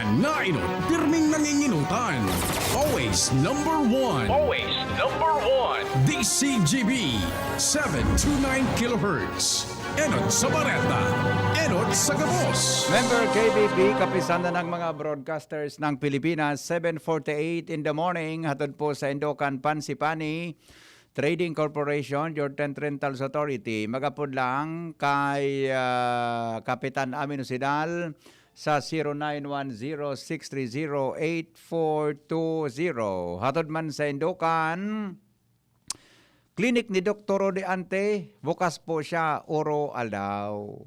Nainot, pirming nanginginutan. Always number one. Always number one. DZGB 729 kHz. Enot sa Bareta. Enot sa Gabos. Member KBP, kapisan na ng mga broadcasters ng Pilipinas, 7:48 in the morning, hatod po sa Indocan Pansipani Trading Corporation, Jordan Rentals Authority. Magapod lang kay Kapitan Amino Sidal sa 0910-630-8420. Hatod man sa Indocan, Klinik ni Dr. Rode Ante, bukas po siya, oro aldaw.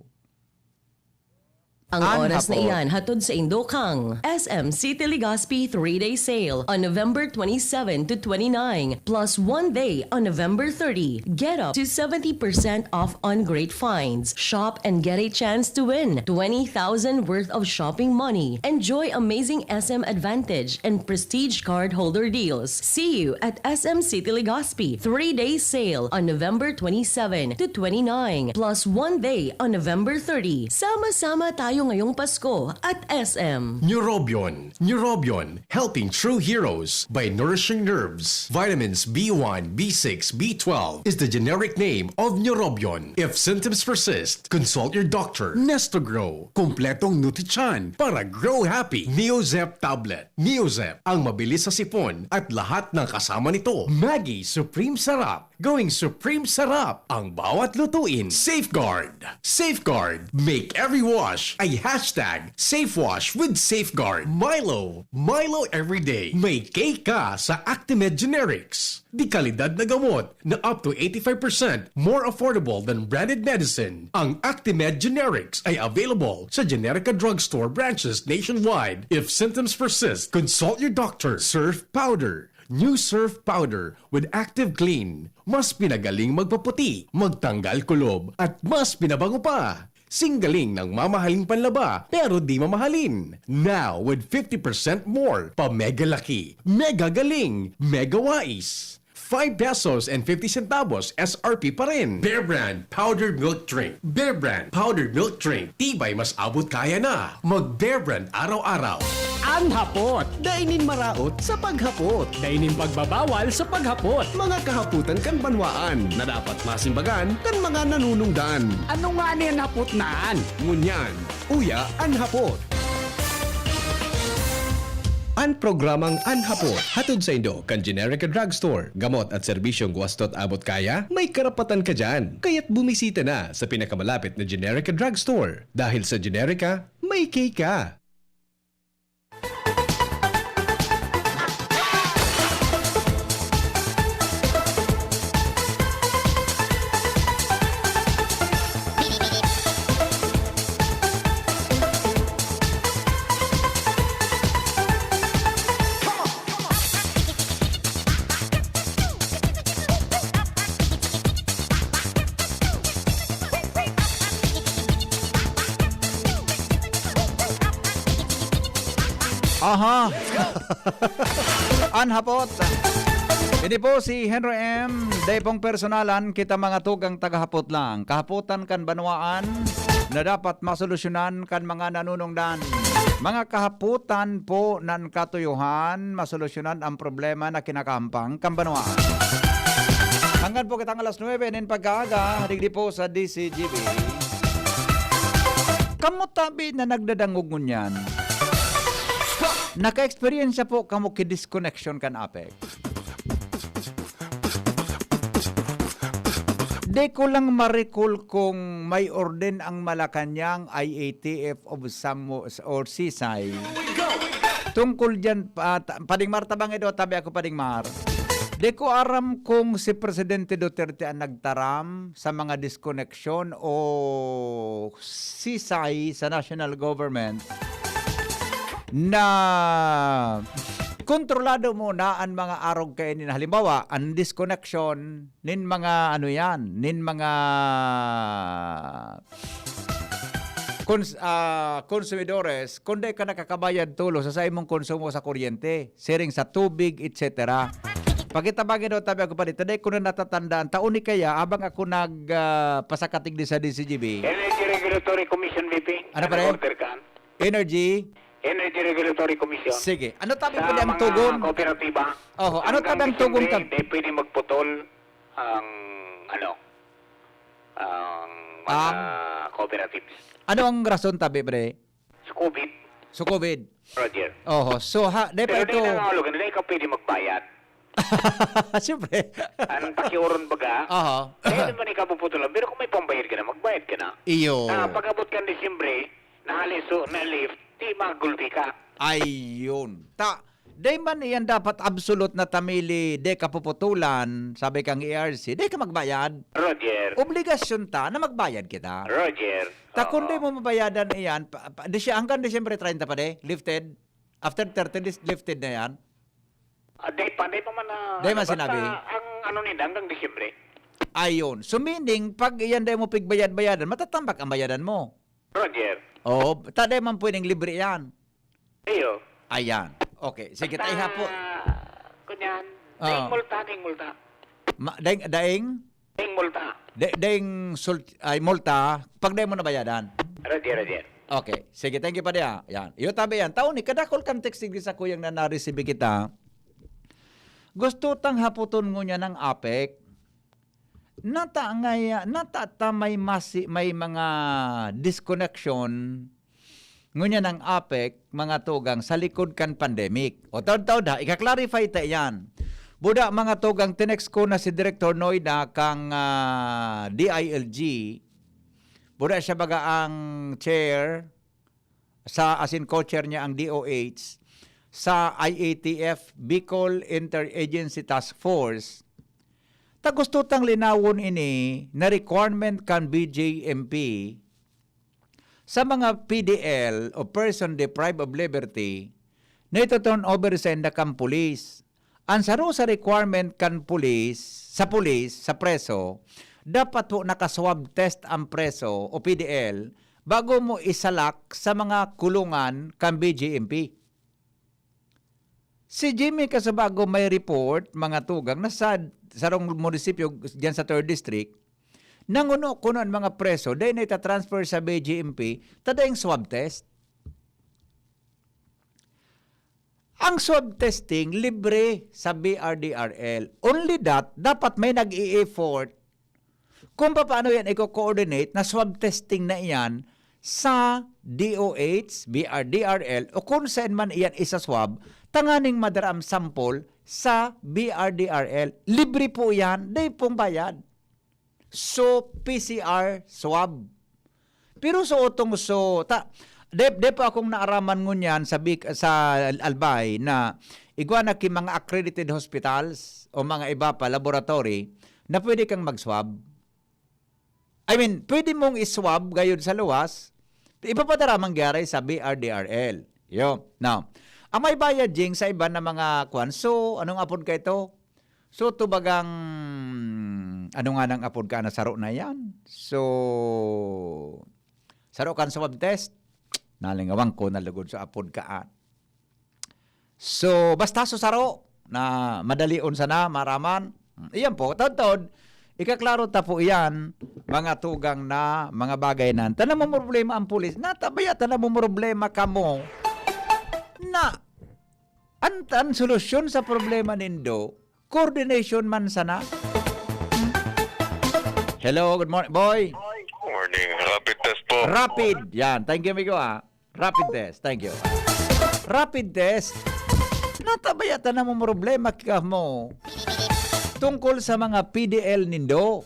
Ang oras na Hapot. iyan hatod sa Indokang. SM City Legazpi 3-day sale on November 27 to 29 plus 1 day on November 30. Get up to 70% off on great finds. Shop and get a chance to win 20,000 worth of shopping money. Enjoy amazing SM Advantage and Prestige card holder deals. See you at SM City Legazpi 3-day sale on November 27 to 29 plus 1 day on November 30. Sama-sama tayo ngayong Pasko at SM. Neurobion. Neurobion, helping true heroes by nourishing nerves. Vitamins B1, B6, B12 is the generic name of Neurobion. If symptoms persist, consult your doctor. Nestogrow, kumpletong nutri-chan para grow happy. Neozep tablet. Neozep, ang mabilis sa sipon at lahat ng kasama nito. Maggie Supreme Sarap. Going Supreme Sarap ang bawat lutuin. Safeguard. Safeguard. Make every wash ay hashtag SafeWash with Safeguard. Milo. Milo everyday. May K ka sa Actimed Generics. Di kalidad na gamot na up to 85% more affordable than branded medicine. Ang Actimed Generics ay available sa Generica Drugstore branches nationwide. If symptoms persist, consult your doctor. Surf Powder. New Surf Powder with Active Clean. Mas pinagaling magpaputi, magtanggal kulob, at mas pinabango pa. Singgaling ng mamahaling panlaba, pero di mamahalin. Now with 50% more, pa mega laki, mega galing, mega wais. 5 pesos and 50 centavos SRP pa rin. Bear Brand Powdered Milk Drink. Bear Brand Powdered Milk Drink. Tibay mas abot kaya na. Mag Bear Brand araw-araw. Ang hapot, dainin maraot sa paghapot. Dainin pagbabawal sa paghapot. Mga kahaputan kan banwaan na dapat masimbagan kan mga nanunungdan. Ano nga niyan hapot naan? Ngunyan, uya ang hapot. Ang programang Anhapot, hatod sa Indo, kan Generica Drugstore. Gamot at serbisyong guwastot abot kaya, may karapatan ka dyan. Kaya't bumisita na sa pinakamalapit na Generica Drugstore. Dahil sa Generica, may K ka. Aha! Anhapot! Ini po si Henry M. Day pong personalan, kita mga tugang tagahapot lang. Kahapotan kan banwaan na dapat masolusyonan kan mga nanunungdan. Mga kahaputan po nan katuyuhan, masolusyonan ang problema na kinakampang kan banwaan. Hanggang po kitang alas 9 nin pagkaaga, hadigdi po sa DZGB. Kamutabi na nagdadangog ngunyan. Naka-experience po kamo ki-disconnection kan apek. Di ko lang ma-recall kung may orden ang Malacanang IATF of Samos or Sisay. Tungkol dyan, Pading Mar, tabang ito, tabi ako Pading Mar. Di ko aram kung si Presidente Duterte ang nagtaram sa mga disconnection o Sisay sa national government na kontrolado muna ang mga arog kayo nin. Halimbawa, ang disconnection nin mga ano yan, nin mga konsumidores, kundi ka nakakabayad tulo sa imong konsumo sa kuryente, sharing sa tubig, etc. Pagkitabagin daw tabi ako pa dito, dahil ko na natatandaan, taon ni kaya, abang ako pasakatig di sa DZGB. Energy Regulatory Commission, VP. Ano pa rin? Order ka. Energy Energy Regulatory Commission. Sige. Ano tabi Sa po ang mga tugon? kooperatiba. Oho, ano hanggang tabi ang tugon Disyembre, ka? Hindi pwede magputol ang mga cooperatives. Ano ang rason tabi, pre? Sa COVID, So, COVID. Roger. Oho. So, di pa Pero ito... di na nga hindi ka pwede magbayad. Siyempre. Anong pakiuron baga? Oho. Kaya naman ikaw puputulan. Pero kung may pambayad ka na, magbayad ka na. Iyo. Pag-abot ka ng Disyembre, na lift, di magulpi ka. Ayun. Day man iyan dapat absolute na tamili, de ka puputulan, sabi kang ERC, de ka magbayad. Roger. Obligasyon ta na magbayad kita. Roger. Kung di Oo. mo mabayadan iyan, hanggang Disyembre 30 pa de, lifted. After 30 days, lifted na yan. Di pa man na... Di man basta sinabi. Ang nila hanggang Disyembre. Ayun. So meaning, pag iyan day mo pigbayad-bayadan, matatambak ang bayadan mo. Roger. Oo. Taday man pwedeng libre yan. Iyo. Ayan. Okay. Sige, tayo hapo. Kunyan. Oo. Daing multa. Daing? Daing multa. Multa, pag day mo nabayadan. Roger. Okay. Sige, thank you pa diya. Yan. Iyo tabi yan. Taon ni, kadakol kang text sa kuyang na na-receive kita. Gusto tang haputon mo niya ng APEC. Nata may mga disconnection ngunya ng APEC, mga tugang, sa likod kan pandemic. O taon-taon ha, ika-clarify ta yan. Buda mga tugang, tinext ko na si Director Noida kang DILG. Buda siya baga ang chair, as in co-chair niya ang DOH, sa IATF, Bicol Interagency Task Force. Ta gusto tang linawon ini na requirement kan BJMP sa mga PDL o person deprived of liberty na ito turn over sa kang pulis. Ang saro sa requirement kan pulis, sa preso, dapat po nakaswab test ang preso o PDL bago mo isalak sa mga kulungan kan BJMP. Si Jimmy Kasabago may report, mga tugang, na sa sarong munisipyo dyan sa 3rd District, nanguno kuno ang mga preso, dahil na ita-transfer sa BGMP, tadayang swab test. Ang swab testing, libre sa BRDRL. Only that, dapat may nag-i-effort kung paano yan i-coordinate na swab testing na iyan sa DOH, BRDRL, o kung saan man iyan isa-swab, tanganing madaram sample sa BRDRL. Libre po yan, dahil pong bayad. So, PCR swab. Pero de pa akong naaraman ngunyan sa Albay na igwa na ki mga accredited hospitals o mga iba pa laboratory na pwede kang mag-swab. I mean, pwede mong iswab gayon sa luwas, ipapadara mangyari sa BRDRL. Yo. Now, ang may bayad jing sa iba na mga kwan. So, anong apod ka ito? So, tubagang, ano nga nang apod ka na saro na yan? So, saro kan swab test. Nalingawang ko nalagod sa apod ka. So, basta so saro na madalion sana, maraman. Iyan po, taon-taon, ikaklaro ta po iyan, mga tugang na mga bagay na. Tanang mo problema ang pulis. Natabaya, tanang mo problema ka mo na ang solusyon sa problema nindo, coordination man sana. Hello, good morning, boy. Morning. Rapid test po. Rapid. Yan, thank you, amigo, Rapid test, thank you. Rapid test. Natabayatan na mo problema ka mo tungkol sa mga PDL nindo.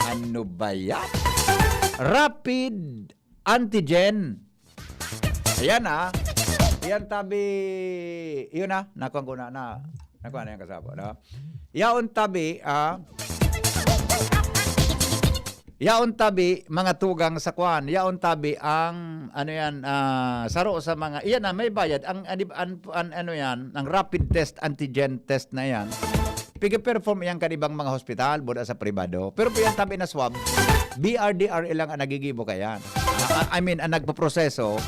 Ano ba yan? Rapid antigen. Ayan Yan tabi, yun nakuha ko na nakuha na yung kasabo. No? Yaon tabi, yaon tabi, mga tugang sa kwan, yaon tabi ang, saro sa mga, yan may bayad, ang rapid test, antigen test na yan. Pig-perform yan kanibang mga hospital, buda sa pribado. Pero yan tabi na swab, BRDRL lang ang nagigibo kayan. Ang nagpaproseso,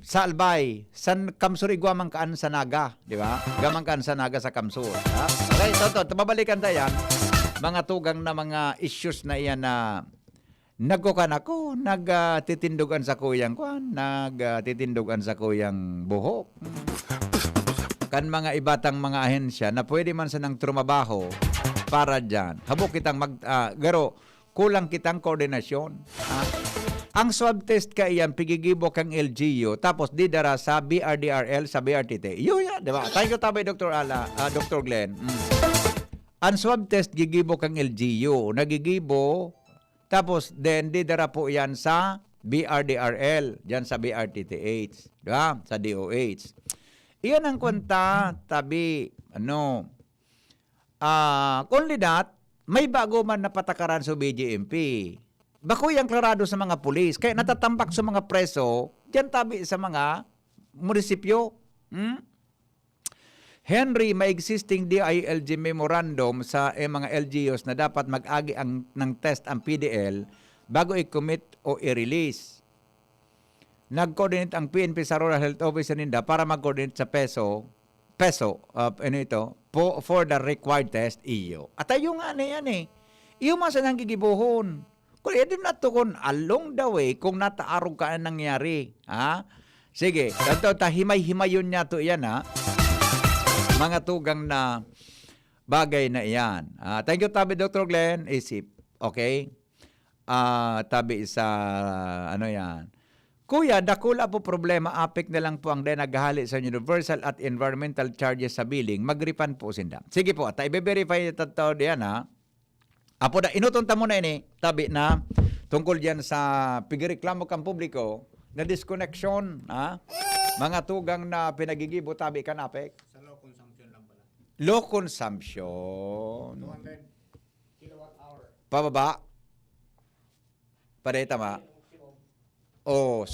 sa Albay, san Kamsur igwamang kaan sa Naga, di ba? Gamang kaan sa Naga sa Kamsur. Okay, babalikan tayo yan. Mga tugang na mga issues na iyan na Nagkukan ako, nagtitindugan sa kuyang kwan, nagtitindugan sa kuyang buhok. Kan mga ibatang mga ahensya na pwede man sa nang trumabaho para dyan. Habok kitang garo, kulang kitang koordinasyon. Ang swab test ka iyan, pigigibo kang LGU, tapos didara sa BRDRL, sa BRTT. Yun yan, di ba? Thank you, tabay, Dr. Dr. Glenn. Ang swab test, gigibo kang LGU. Nagigibo, tapos then didara po yan sa BRDRL, dyan sa BRTTH, di ba? Sa DOH. Iyan ang kwenta, tabi, only that, may bago man na patakaran sa BJMP. Bakoy ang klarado sa mga pulis. Kaya natatambak sa mga preso, dyan tabi sa mga munisipyo. Henry, may existing DILG memorandum sa mga LGUs na dapat mag-agi ng test ang PDL bago i-commit o i-release. Nag-coordinate ang PNP sa Rural Health Office ninda para mag-coordinate sa for the required test iyo. At ayo nga na yan eh. Iyo man sa nang gigibuhon. Kung din na to kung along the way, kung nataarog ka ang nangyari. Ha? Sige, himay-himayon niya to yan ha. Mga tugang na bagay na iyan. Thank you, tabi Dr. Glenn. Isip. Okay? Tabi sa, yan. Kuya, dakula po problema. Apik na lang po ang naghahali sa universal at environmental charges sa billing. Mag-refund po sinda. Sige po, at i-verify ito diyan ha. Apo da, inutunta mo na ini, tabi na, tungkol diyan sa pigireklamo kang publiko, na disconnection, ha? Mga tugang na pinagigibo, tabi ka napik. Sa low consumption lang pala. Low consumption. 200 kilowatt-hour. Pababa? Pare, tama? Kung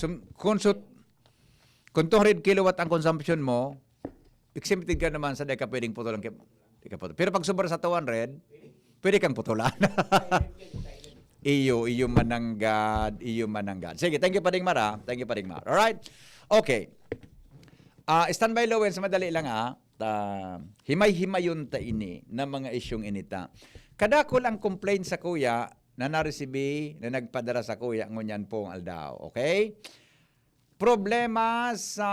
200 kilowatt ang consumption mo, exempted ka naman sa deka pwedeng putulan. Pero pag sobra sa 200, pwede kang putulan. iyo mananggad. Sige, thank you Pading Mar. Alright? Okay. Standby Lowen, sa madali lang himay-himayon ta ini na mga isyong inita. Kadakol ang complaint sa kuya na naresibi, na nagpadara sa kuya, ngunyan pong aldaw. Okay? Problema sa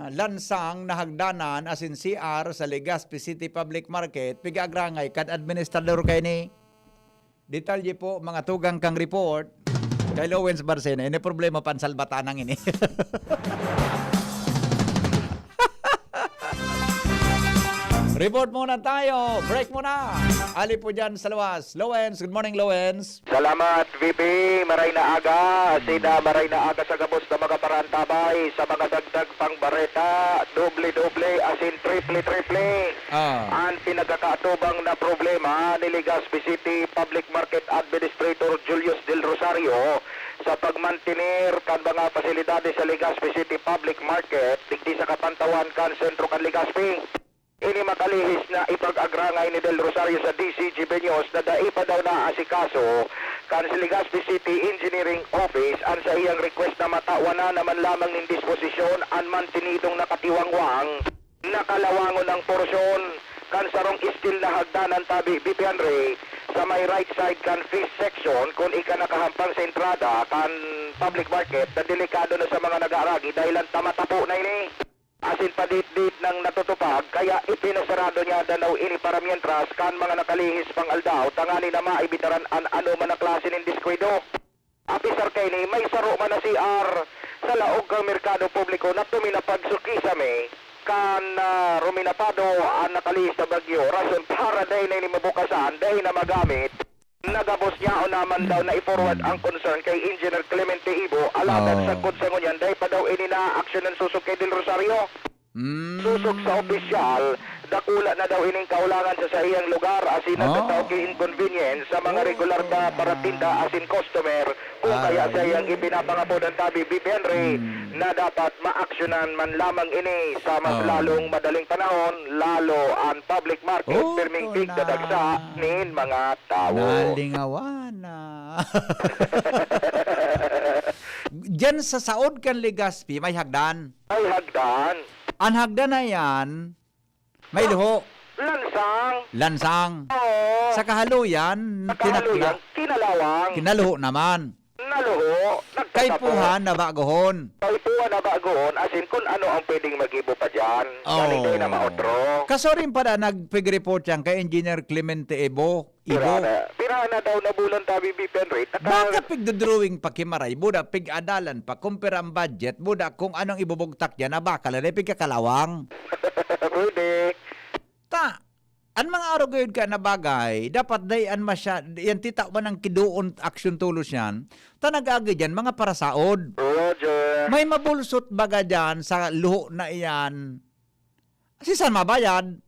lansang na hagdanan as in CR sa Legazpi City Public Market, pigagrangay kad administrador kay ni. Detalye po mga tugang kang report kay Lowens Barcena. Ini problema pansalbatanang ini. Report muna tayo. Break muna. Ali po dyan sa Luwas. Lowens, good morning Lowens. Salamat, VP. Maray na aga. Sida maray na aga sa gabos na mga parantabay sa mga dagdag pang bareta. Doble-doble, asin triple-triple. Ang pinagkakaatubang na problema ni Legazpi City Public Market Administrator Julius Del Rosario sa pagmantinir kan mga pasilidades sa Legazpi City Public Market digdi sa Kapantawan kan sentro kan Legazpi. Ini makalihis na ipag-agrangay ni Del Rosario sa DZGB News na daipa daw na asikaso kan sa Legazpi City Engineering Office ang sa iyang request na matawa na naman lamang ng disposisyon ang mantinidong nakatiwangwang nakalawangon ng porsyon kan sarong istil na hagdanan tabi BP Henry sa may right side kan fish section kung ika nakahampang sa entrada kan public market na delikado na sa mga nag-aaragi dahil ang tamatapo na ini. Asin padit-dit ng natutupag, kaya ipinasarado niya danaw ini para mientras kan mga nakalihis pang aldaw, tangani na maibitaran an ano man na klase ng diskwido. Apisar kay ni, may saro man na CR sa laog kang merkado publiko na tuminapag sukisame, kan ruminapado ang nakalihis na bagyo, rason para dahil na ini mabukasan, dahil na magamit. Nagabos niya o naman daw na i-forward ang concern kay Engineer Clemente Ibo alaban sa konsengo niyan dahil pa daw ini na aksyon ng susok kay Del Rosario. Susok sa opisyal, dakula na daw ining kaulangan sa iyang lugar asin nagtataw kay inconvenience sa mga regular na paratinda asin customer kung kaya sa iyang ipinapangapod ang tabi BP Henry na dapat maaksyonan man lamang ini sa mas lalong madaling panahon lalo ang public market perming tigdadagsa nin mga tao. Nalingawan na. Diyan sa saod kan Legazpi, may hagdan. May hagdan. Ang hagdan na yan, may luho. Lansang. Oo. Sa kahaluyan, Kahaluyan, kinalawang. kinaluho naman. Naluho. Kay puhan na bagohon. Kay puhan na bagoon, as in kung ano ang pwedeng mag-ibo pa dyan. Galing kayo na maotro. Kaso rin pala nag-report yan kay Engineer Clemente Ibo. Pira na daw na bulan tabi bipen rate. Baka pigdodrawing pa kimaray, buda pig-adalan pa, kumpira ang budget, buda kung anong ibubugtak yan, na baka lalay pigkakalawang. Pwede. Ta, ang mga araw gayud ka na bagay, dapat dayan masya, yan tita man ang kidoon action tulos yan, ta nag-agay dyan, mga parasaod. Roger. May mabulsot baga dyan sa luho na iyan. Kasi saan mabayad?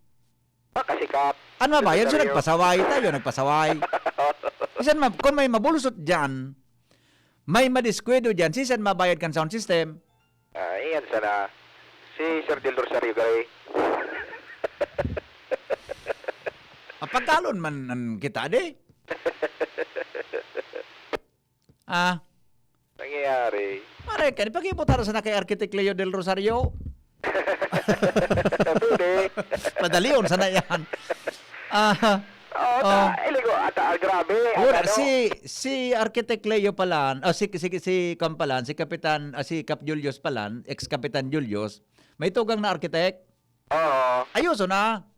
Makasikap. Ano mabayad? So nagpasaway, tayo nagpasaway. Sisan kung may mabulsot dyan, may madiskwedo dyan, sisan mabayad kan sound system? Iyan sana. Si Sir Del Rosario Gay. Pagkalon man kita de. Nangyayari. Mare ka, pag-iputar sa na kay Architect Leo Del Rosario. Pwede. Padalion sana yan. Iligo, grabe. Wala, si Architect Leo Palan, si Kampalan, si Kapitan, si Kap Julius Palan, ex-Kapitan Julius, may tugang na architect. Oo. Ayuso na.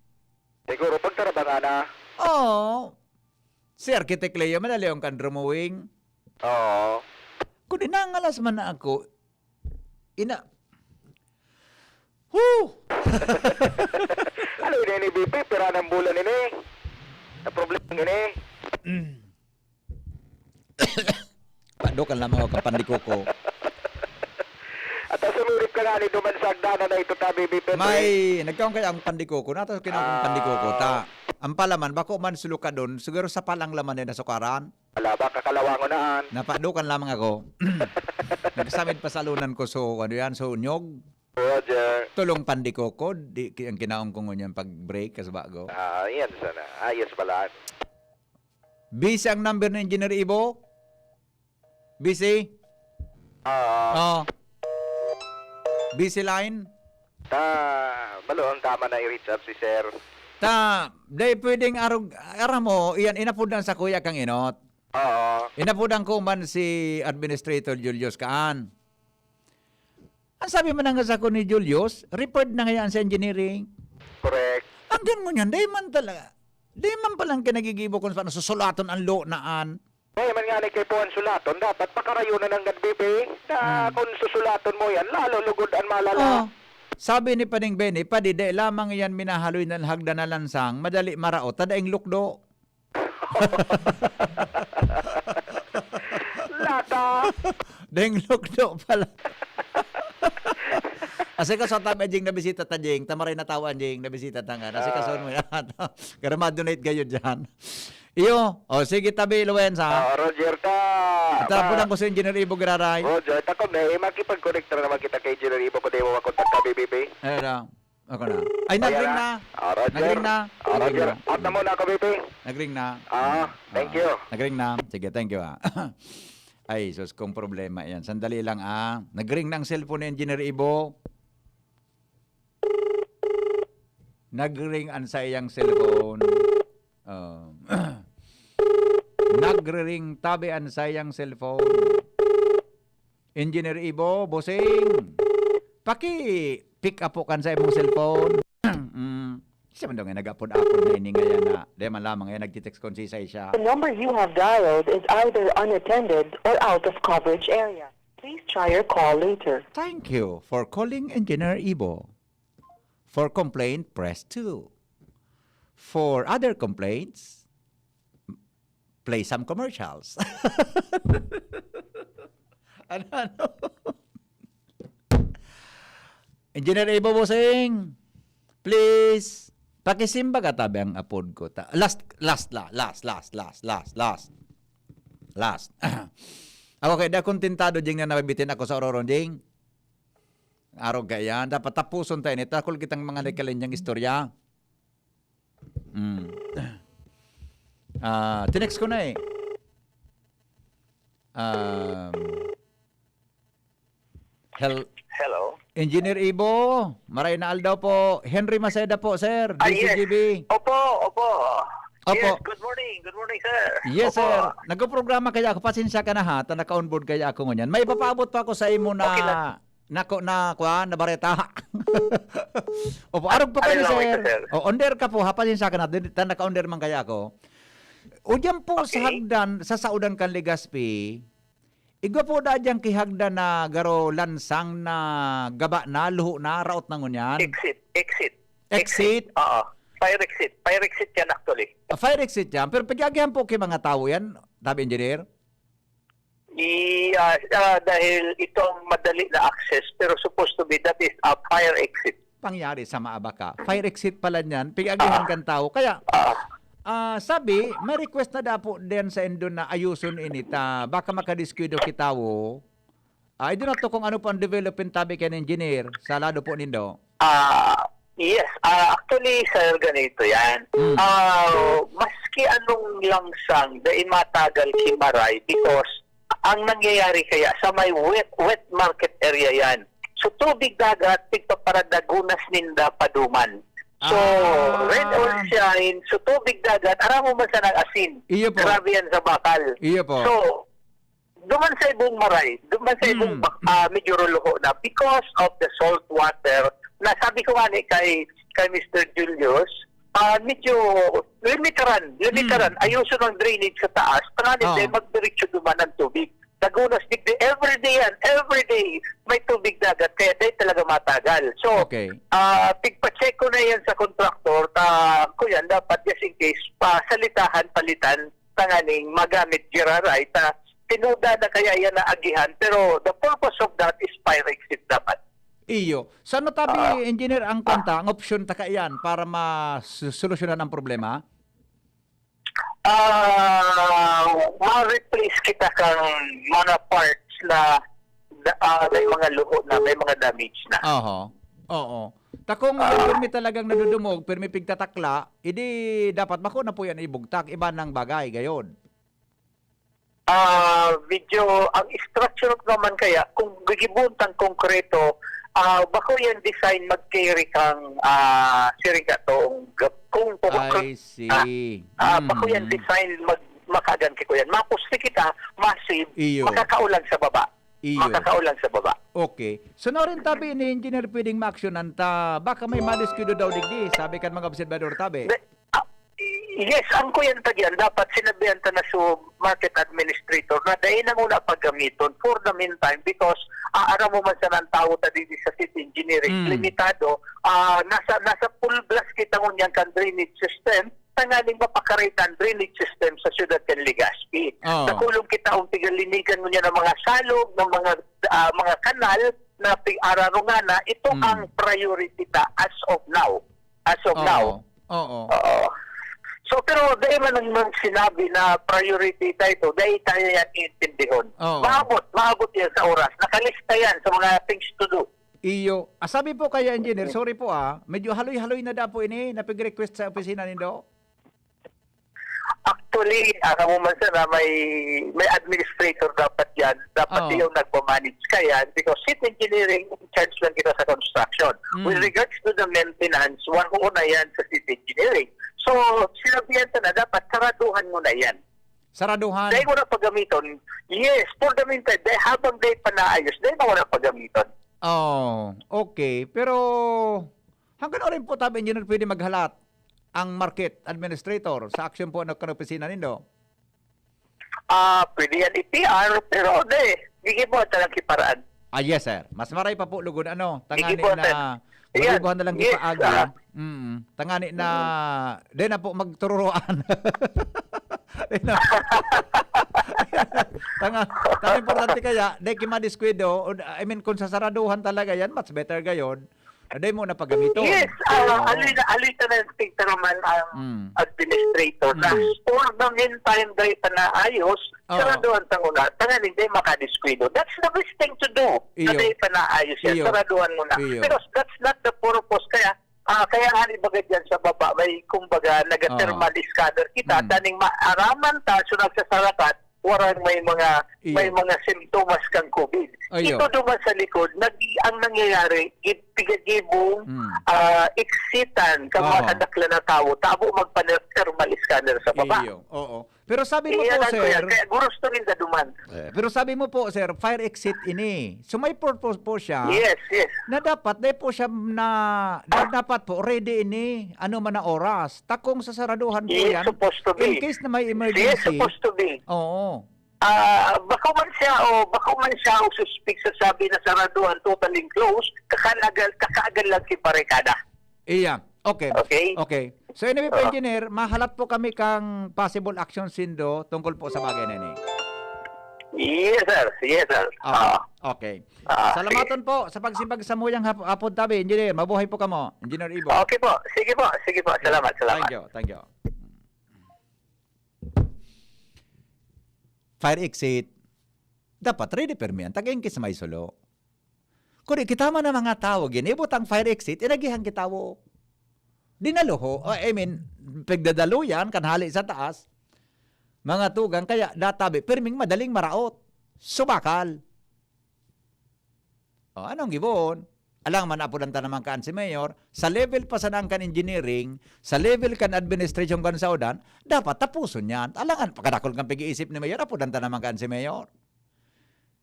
Siguro, pagtarabangan na. Oo. Si Architect Leo, madali yung kan drawing. Oo. Kung inangalas man na ako, Ano yun ni BP? Pira ng bulan ini. Na problema ini. Padokan lamang ako kapandiko ko. At sumurip ka nga ni Dumansagdana na ito tabi BP. May, nagkaon kaya ang pandiko ko. Natas kinakong pandiko ko. Ang palaman, bako man suluka doon, siguro sa palang laman na nasukaran. Wala ba, kakalawangonaan. Napadukan lamang ako. Nagsamid pa sa lunan ko, so ano yan, so nyog. Roger. Tulong pandiko ko, ang kinaong ko ngunyan pag-break kasi bago. Yan sana. Ayos pala. Busy ang number ng Engineer Ibo? Busy? Oo. Busy line? Malo ang tama na i-reach up si Sir. Day pwedeng ara mo, iyan inapudan sa kuya kang inot. Oo. Inapudan ko man si Administrator Julius Kaan. Ang sabi mo na nga sa ko ni Julius, report na ngayon sa engineering. Correct. Hanggang mo niyan, day man talaga. Day man palang kinagigibo kung paano susulaton ang naan. Kaya man nga ni kay Puan Sulaton, dapat pakarayo na ng GBB na kung susulaton mo yan, lalo lugod ang malala. Sabi ni Paning Benny, padide lamang yan minahaloy ng hagda na lansang, madali maraot, tadaing lukdo. Lata! Daing lukdo pala. Kasi kaso tabi jing nabisita ta jing, tamaray na tawan jing nabisita ta nga. Kasi kaso mo yan. Kaya ma-donate kayo dyan. Iyo, sige tabi Luwensa. Roger ta! Tarapunan ko sa Engineer Ibo Gararay. Roger, tako na, makipag-connect na naman kita kay Engineer Ibo kung di mo makontak ka, BBB. Ako na. Ay, nag-ring na. Roger. Nag-ring na. Roger, out na muna ako, BB. Nag-ring na. Thank you. Nag-ring na. Sige, thank you. Ay, sus, kung problema yan. Sandali lang Nag-ring na ang cellphone ni Engineer Ibo. Nag-ring ang sayang cellphone. Nag-ring tabi ang sayang cellphone. Engineer Ibo, bossing. Paki-pick up po kan sa imong cellphone. Siya man daw nga nag-apod-apod na ini ngayon na. Di man lamang ngayon nag-text kon si siya. The number you have dialed is either unattended or out of coverage area. Please try your call later. Thank you for calling Engineer Ibo. For complaint, press 2. For other complaints, play some commercials. Ano? Engineer Ibo Bosing, please, pakisimba ka tabi ang apod ko. Last. Ako kaya da kontentado ding na nabibitin ako sa Ororon ding. Araw kaya, dapat tapuson tayo nito. Kung kitang mga nakalinyang istorya. Tinext ko na eh. Hello? Engineer Ibo, maray na aldaw po. Henry Maceda po, sir. DZGB. Opo. Opo. Yes, good morning, sir. Yes, Opo. sir. Nagpo-programa kaya ako. Pasensya ka na ha. Naka-onboard kaya ako ngunyan. May ipapaabot pa ako sa imo na... Okay lang. na bareta. Opo, arog pa kayo, sir. O, onder ka po, ha, pasensya ka na. Naka-onder man kaya ako. O dyan po sa hagdan, sa Saudan kan Legazpi, igwa po da dyan kihagdan na garo lansang na gaba na, luho na, raot na ngunyan. Exit. Oo. Fire exit yan actually. Fire exit yan, pero pagyagihan po kay mga tao yan, tabi engineer? Dahil itong madali na access, pero supposed to be that is a fire exit. Pangyari sa Maabaka. Fire exit pala niyan, pagyagihan kan tao. Kaya, sabi, may request na dapo din sa endo na ayuson inita. Baka makadiskuido kitawo. I do not know kung ano po ang development tabi kay engineer sa lado po nindo. Yes, actually, sir, ganito yan. Maski anong langsang, dahil matagal kimaray because ang nangyayari kaya sa may wet market area yan. So, tubig dagat, tigpaparadagunas ninda paduman. So, red or shine, so tubig dagat, aram mo man sa nag-asin. Iyo po. Grabe yan sa bakal. Iyo po. So, duman sa ibong maray, duman sa ibong medyo ruluho na because of the salt water, na sabi ko nga kay Mr. Julius, medyo limitaran, ayuso ng drainage sa taas, pangalit magdiretso duman ng tubig. Dagunas digdi, every day, may tubig dagat, kaya day talaga matagal. So, tigpa-check ko na yan sa contractor, kuya, dapat just in case, palitan, tanganing magamit giraray, tinuda na kaya yan na agihan, pero the purpose of that is fire exit dapat. Iyo. Saan tabi, engineer, ang kanta, ang option ta yan para ma-solusyonan ang problema? Ma-replace kita kang mga parts na may mga luho na, may mga damage na. Oo. Takong permi talagang nadudumog, permi pigtatakla, hindi dapat bako na po yan ibugtak, iba ng bagay, gayon. Video, ang structure naman kaya, kung gigibuntang konkreto, bako yan design mag-carry kang kung I see. bako yan design makagan ko yan. Mapusti kita, massive, makakaulan sa baba. Makakaulan sa baba. Okay. So na rin tabi ni engineer pwedeng ma-actionan ta, baka may madiskuido daw digdi, sabi kan mga observador tabi. Yes, ang kuyan tagyan, dapat sinabihan ta na so market administrator na dahil na muna paggamiton for the meantime because aram mo man sa ng tao ta dito sa city engineering, limitado, nasa full blast kita ngunyan kan drainage system, tangaling mapakaraitan drainage system sa siyudad kan Legazpi. Nakulong kita ang tigalinigan ngunyan ng mga salog, ng mga kanal na pig-ararungan na ito ang priority ta as of now. Oo. So, pero dahil man nang sinabi na priority tayo, dahil tayo yan iintindihon. Maabot yan sa oras. Nakalista yan sa mga things to do. Iyo. Sabi po kaya, engineer, sorry po medyo haloy-haloy na daw po ini, napig-request sa opisina nindo. Actually, alam mo man sana, may administrator dapat yan. Dapat yung nagpamanage kaya because city engineering charge lang kita sa construction. With regards to the maintenance, una yan sa city engineering. So, sinabihan na dapat saraduhan mo na yan. Saraduhan? Dahil mo na paggamiton. Yes, for the meantime, habang day pa naayos, dahil mo na paggamiton. Okay. Pero, hanggang rin po tabi, engineer, pwede maghalat ang market administrator sa action po ng opisina nindo? Pwede yan i-PR, pero gigit mo talang kiparaan. Yes, sir. Mas maray pa po lugod, tangani na... Malubuhan na lang ipaagi. Tangani na, di na po magtururoan. Tanga importante kaya, di kimadiskwado, I mean, kung sasaraduhan talaga yan, much better gayon. Di mo na paggamito. Yes, alita na yung naman ang administrator na for the meantime, dahil pa na ayos, saraduhan tanguna, tanganin di makadiskwado. That's the best thing to do. Dahil pa na ayos yan, saraduhan mo na. Pero that's not the purpose. Kaya nga ibagay dyan sa baba, may kumbaga, naga-thermal scanner kita, taning maaraman ta, so nagsasarakat, warang may Iyo. mga simptomas kang COVID. Ayo. Ito duman sa likod, ang nangyayari, ipigagibong exitan ka Oo. mga anak na tao, tabo magpa-thermal scanner sa baba. Iyo. Oo. Pero sabi mo po, Iyan ko yan, sir, kaya gusto rin sa duman. pero sabi mo po, sir, fire exit ini. So may purpose po siya. Yes, yes. Na dapat dahil po siya na dapat po ready ini ano man na oras. Takong sasaraduhan po Yes, yan. supposed to be. In case na may Yes, emergency. supposed to be. Oo. Baka man siya o suspect sa sabi na saraduhan totally closed, kakaagal lang si Barikada. Iya. Okay. Okay? Okay. So anyway po, engineer, mahalat po kami kang possible action sindo tungkol po sa bagay na ini. Yes, sir. Yes, sir. Okay. Salamatan po sa pagsibag sa muyang hapon tabi, engineer. Mabuhay po kamo, Engineer Ibo. Okay po. Sige po. Sige po. Salamat. Salamat. Thank you. Fire exit. Dapat ready permian. Tagayin kis may solo. Kung kita man ang mga tao, ginibot ang fire exit, inagihan kitawo. Dinaloho. Pagdadalo yan, kanhali sa taas. Mga tugang, kaya databi, perming madaling maraot. Subakal. Anong gibon? Alang man apudanta naman kaan si Mayor, sa level pa sa kan engineering, sa level kan administration kan saudan, dapat tapuson yan. Alangan, pagkadakol kang pag-iisip ni Mayor, apudanta naman kaan si Mayor.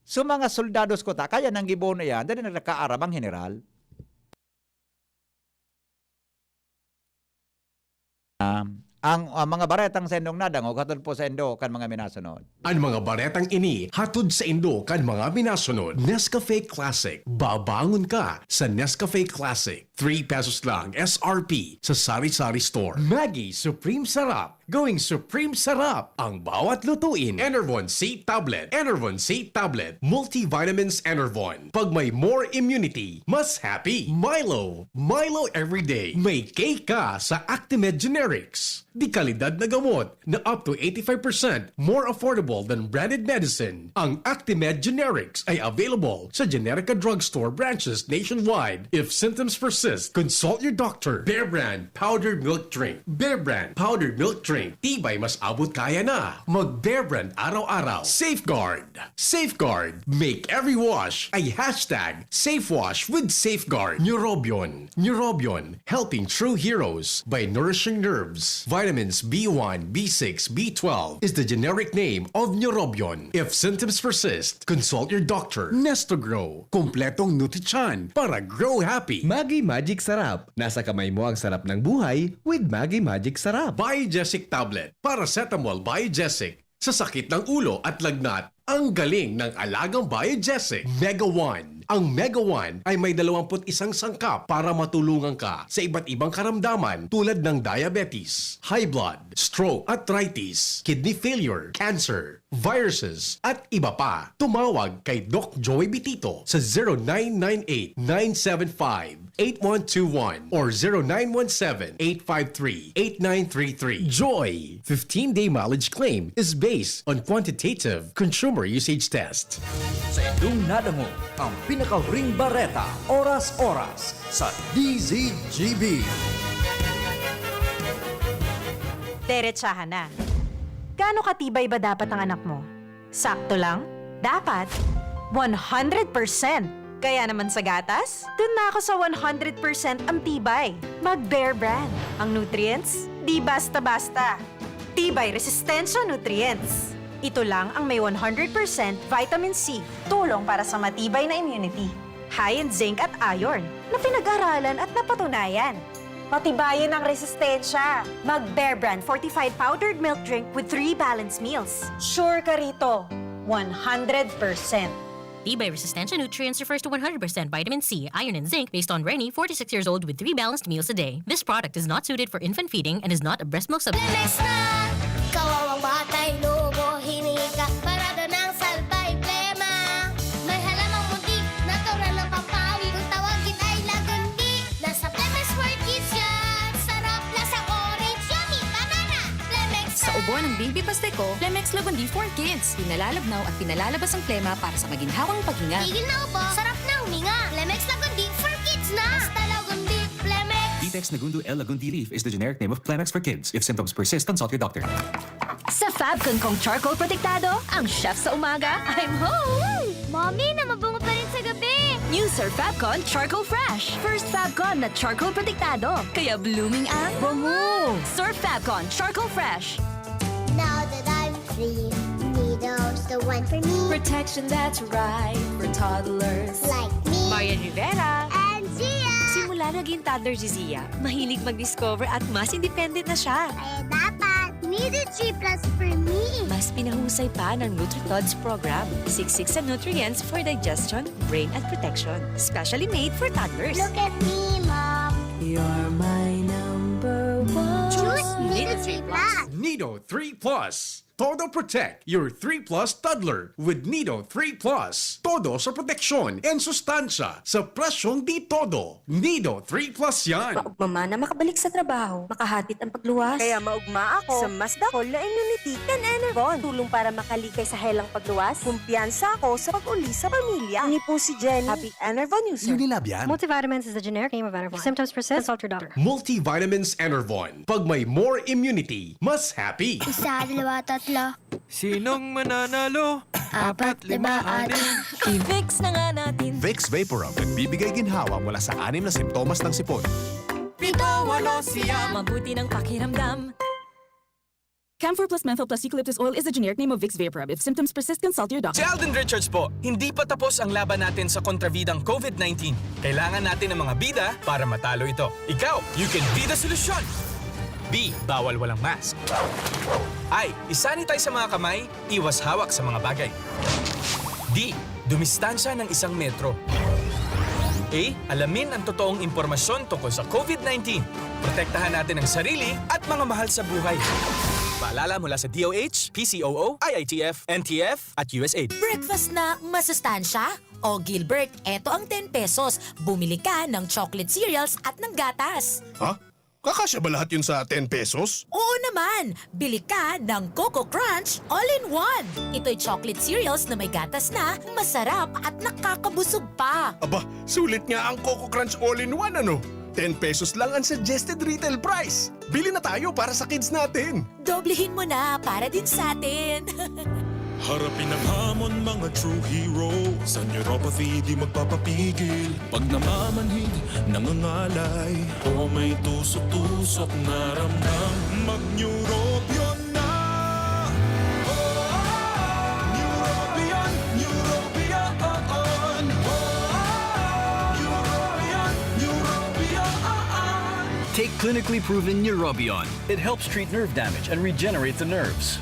So mga soldados ko ta, kaya nang gibon na yan, dahil nagkakaarab ang general. Ang mga baretang sa indong nadangog, hatod po sa indo kan mga minasunod. Ang mga baretang ini hatod sa Indo kan mga minasunod. Nescafe Classic. Babangon ka sa Nescafe Classic. 3 pesos lang SRP sa Sari-Sari Store. Maggie Supreme Sarap. Going Supreme Sarap ang bawat lutuin. Enervon C Tablet. Enervon C Tablet. Multivitamins Enervon. Pag may more immunity, mas happy. Milo. Milo everyday. May cake ka sa Actimed Generics. Di kalidad na gamot na up to 85% more affordable than branded medicine. Ang Actimed Generics ay available sa Generica Drugstore branches nationwide. If symptoms persist, consult your doctor. Bear Brand Powdered Milk Drink. Bear Brand Powdered Milk Drink. Tibay mas abot kaya na. Mag Bear Brand araw-araw. Safeguard. Safeguard. Make every wash ay hashtag SafeWash with Safeguard. Neurobion. Neurobion. Helping true heroes by nourishing nerves. Vitamins B1, B6, B12 is the generic name of Neurobion. If symptoms persist, consult your doctor. Nestogrow. Kompletong nutri-chan para grow happy. Maggi Magic Sarap. Nasa kamay mo ang sarap ng buhay with Maggi Magic Sarap. Biogesic Tablet. Paracetamol Biogesic. Sa sakit ng ulo at lagnat, ang galing ng alagang Biogesic. Mega One. Ang Mega One ay may 21 sangkap para matulungan ka sa iba't ibang karamdaman tulad ng diabetes, high blood, stroke, arthritis, kidney failure, cancer, viruses, at iba pa. Tumawag kay Doc Joey Bitito sa 0998-975-8121 or 0917-853-8933. Joy! 15-day mileage claim is based on quantitative consumer usage test. Sa indong nadango, ang pinaka-ring bareta, oras-oras sa DZGB. Diretsahan na. Gaano katibay ba dapat ang anak mo? Sakto lang? Dapat 100%. Kaya naman sa gatas, dun na ako sa 100% ang tibay. Mag-Bear Brand. Ang nutrients, di basta-basta. Tibay resistensya nutrients. Ito lang ang may 100% vitamin C, tulong para sa matibay na immunity. High in zinc at iron, na pinag-aralan at napatunayan. Patibayin ang resistensya. Mag-Bear Brand Fortified Powdered Milk Drink with 3 balanced meals. Sure ka rito, 100%. Tibay resistensya nutrients refers to 100% vitamin C, iron, and zinc based on Rennie, 46 years old with 3 balanced meals a day. This product is not suited for infant feeding and is not a breast milk substitute. Kawawang batay, lobo, hiningi ka, parada ng salbay, plema. May halamang muntik, natural ng pampawi, kung tawagin ay lagundi. Nasa Plemex for Kids yan, sarap lasa orange, yummy, banana, Plemex. Sa ubo ng baby pasteco, Plemex Lagundi for Kids. Pinalalabnaw at pinalalabas ang plema para sa maginhawang paghinga. Tigil na ubo, sarap na huminga. Plemex Lagundi for Kids na. Basta Lagundi, Plemex. Detex Nagundu L. Lagundi Leaf is the generic name of Plemex for kids. If symptoms persist, consult your doctor. Sa Fabcon kong charcoal protektado, ang chef sa umaga, I'm home! Mommy, na mabungo pa rin sa gabi. New Sir Fabcon Charcoal Fresh. First Fabcon na charcoal protektado, kaya blooming ang bango. Sir Fabcon Charcoal Fresh. Now that I'm free, Nido's the one for me. Protection that's right for toddlers. Like me. Marian Rivera. And Zia. Simula naging toddler si Zia, mahilig mag-discover at mas independent na siya. Kaya dapat, Nido 3 Plus for me. Mas pinahusay pa ng NutriTods program. Siksik sa nutrients for digestion, brain at protection. Specially made for toddlers. Look at me, Mom. You're my number one. Choose Nido 3 Plus. Nido 3 Plus. Todo Protect your 3 Plus toddler with Nido 3 Plus. Todo sa proteksyon and sustansya sa presyong di todo. Nido 3 Plus yan. Maugma na makabalik sa trabaho, makahatid ang pagluwas. Kaya maugma ako sa mas dakol na immunity kan Enervon. Tulong para makalikay sa helang pagluwas. Kumpiyansa ako sa pag-uli sa pamilya. Ni po si Jenny, happy Enervon user. Unilab yan. Multivitamins is the generic name of Enervon. If symptoms persist, consult your doctor. Multivitamins Enervon. Pag may more immunity, mas happy. Isa, dalawa, tatlo. Sinong mananalo? 4, 5, 6. I-Vicks na nga natin. Vicks Vaporub nagbibigay ginhawa mula sa 6 na simptomas ng sipon. Mabuti ng pakiramdam. Camphor plus menthol plus eucalyptus oil is the generic name of Vicks Vaporub. If symptoms persist, consult your doctor. Si Alden Richards po, hindi pa tapos ang laban natin sa kontrabidang COVID-19. Kailangan natin ng mga bida para matalo ito. Ikaw, you can be the solution! B. Bawal walang mask. I. Isanitize sa mga kamay, iwas hawak sa mga bagay. D. Dumistansya ng 1 metro. A. Alamin ang totoong impormasyon tungkol sa COVID-19. Protektahan natin ang sarili at mga mahal sa buhay. Paalala mula sa DOH, PCOO, IITF, NTF at USAID. Breakfast na masustansya? O Gilbert, eto ang 10 pesos. Bumili ka ng chocolate cereals at ng gatas. Ha? Kakasya ba lahat yun sa 10 pesos? Oo naman! Bili ka ng Coco Crunch All-in-One! Ito'y chocolate cereals na may gatas na, masarap at nakakabusog pa. Aba, sulit nga ang Coco Crunch All-in-One ano? 10 pesos lang ang suggested retail price. Bili na tayo para sa kids natin. Doblehin mo na para din sa atin. Harapin ang hamon, mga true hero. Sa neuropathy di magpapapigil. Pag namamanhid, nangangalay, o may tusok-tusok na ramdam, mag-neurobion na. Neurobion, neurobion. Neurobion, neurobion. Take clinically proven Neurobion. It helps treat nerve damage and regenerate the nerves.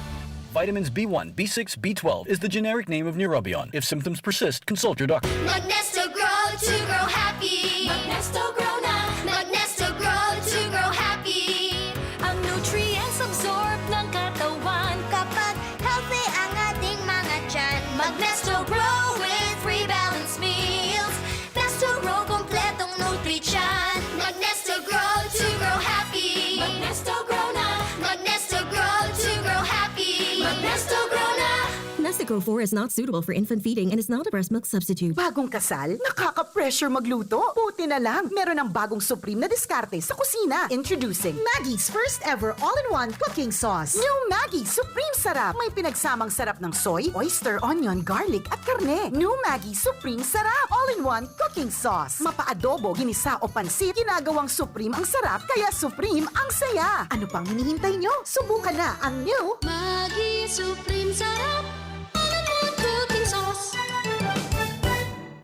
Vitamins B1, B6, B12 is the generic name of Neurobion. If symptoms persist, consult your doctor. Magnesto Grow to grow happy. Magnesto Grow na. Magnesto Grow to grow happy. Ang nutrients absorb ng katawan Kapag healthy ang ating mga tiyan. Magnesto Grow with 3 balanced meals. Nesto Grow kompletong nutrition. Magnesto Grow to grow happy. Magnesto Grow na. Magnesto Grow to grow happy. Magnesto Grow na. Nestico 4 is not suitable for infant feeding and is not a breast milk substitute. Bagong kasal? Nakaka-pressure magluto? Buti na lang, meron ng bagong supreme na diskarte sa kusina. Introducing Maggie's first ever all-in-one cooking sauce. New Maggie Supreme Sarap. May pinagsamang sarap ng soy, oyster, onion, garlic at karne. New Maggie Supreme Sarap. All-in-one cooking sauce. Mapa-adobo, ginisa o pansit, ginagawang supreme ang sarap, kaya supreme ang saya. Ano pang hinihintay nyo? Subukan na ang new Maggie Supreme Sarap.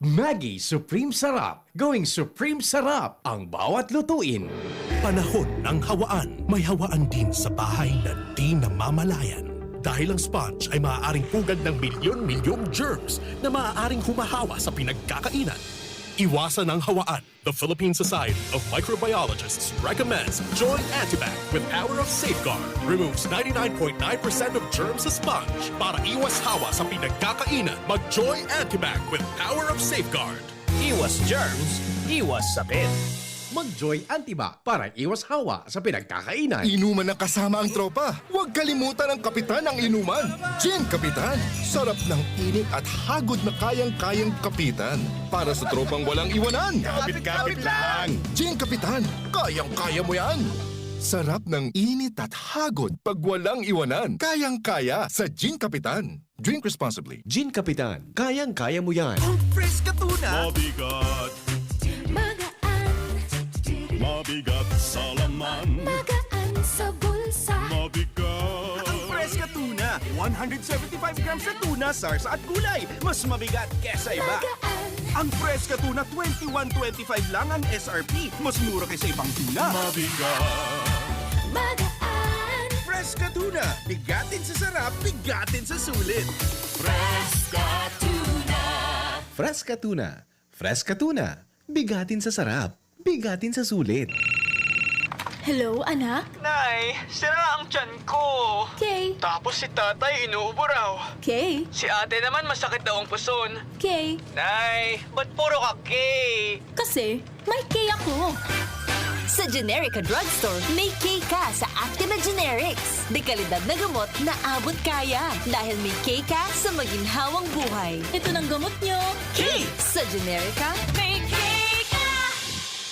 Maggie Supreme Sarap. Going Supreme Sarap ang bawat lutuin. Panahon ng hawaan. May hawaan din sa bahay na di namamalayan. Dahil ang sponge ay maaaring pugad ng milyon-milyong germs na maaaring humahawa sa pinagkakainan. Iwasan ang hawaan. The Philippine Society of Microbiologists recommends Joy Antibac with Power of Safeguard. Removes 99.9% of germs sa sponge. Para iwas hawa sa pinagkakainan, mag-Joy Antibac with Power of Safeguard. Iwas germs, iwas sakit. Mag-Joy Antibac para iwas hawa sa pinagkakainan. Inuman na kasama ang tropa. Huwag kalimutan ang kapitan ng inuman. Gin Kapitan. Sarap ng init at hagod na kayang-kayang kapitan. Para sa tropang walang iwanan. Kapit-kapit lang. Gin Kapitan. Kayang-kaya mo yan. Sarap ng init at hagod pag walang iwanan. Kayang-kaya sa Gin Kapitan. Drink responsibly. Gin Kapitan, kayang-kaya mo yan. Fresh ka tuna. Mabigat, Mabigat sa laman. magaan sa bulsa. Mabigat. Ang fresh ka tuna. 175 grams na tuna, SARS at gulay. Mas mabigat kesa iba. Ang fresh ka tuna, 21.25 lang ang SRP. Mas mura kaysa ibang tuna. Magaan. Fresh ka tuna. Bigatin sa sarap, bigatin sa sulit. Fresca tuna. Fresca Tuna. Fresca Tuna. Bigatin sa sarap. Bigatin sa sulit. Hello, anak? Nay, sira ang tiyan ko. Kay? Tapos si tatay inuubo raw. Kay? Si ate naman masakit daw ang puson. Kay? Nay, ba't puro ka K? Kasi may Kay ako. Sa Generica Drugstore, may K ka sa Actima Generics. Dekalidad na gamot na abot kaya. Dahil may K ka sa maginhawang buhay. Ito ng gamot nyo. K! Sa Generica, may K ka!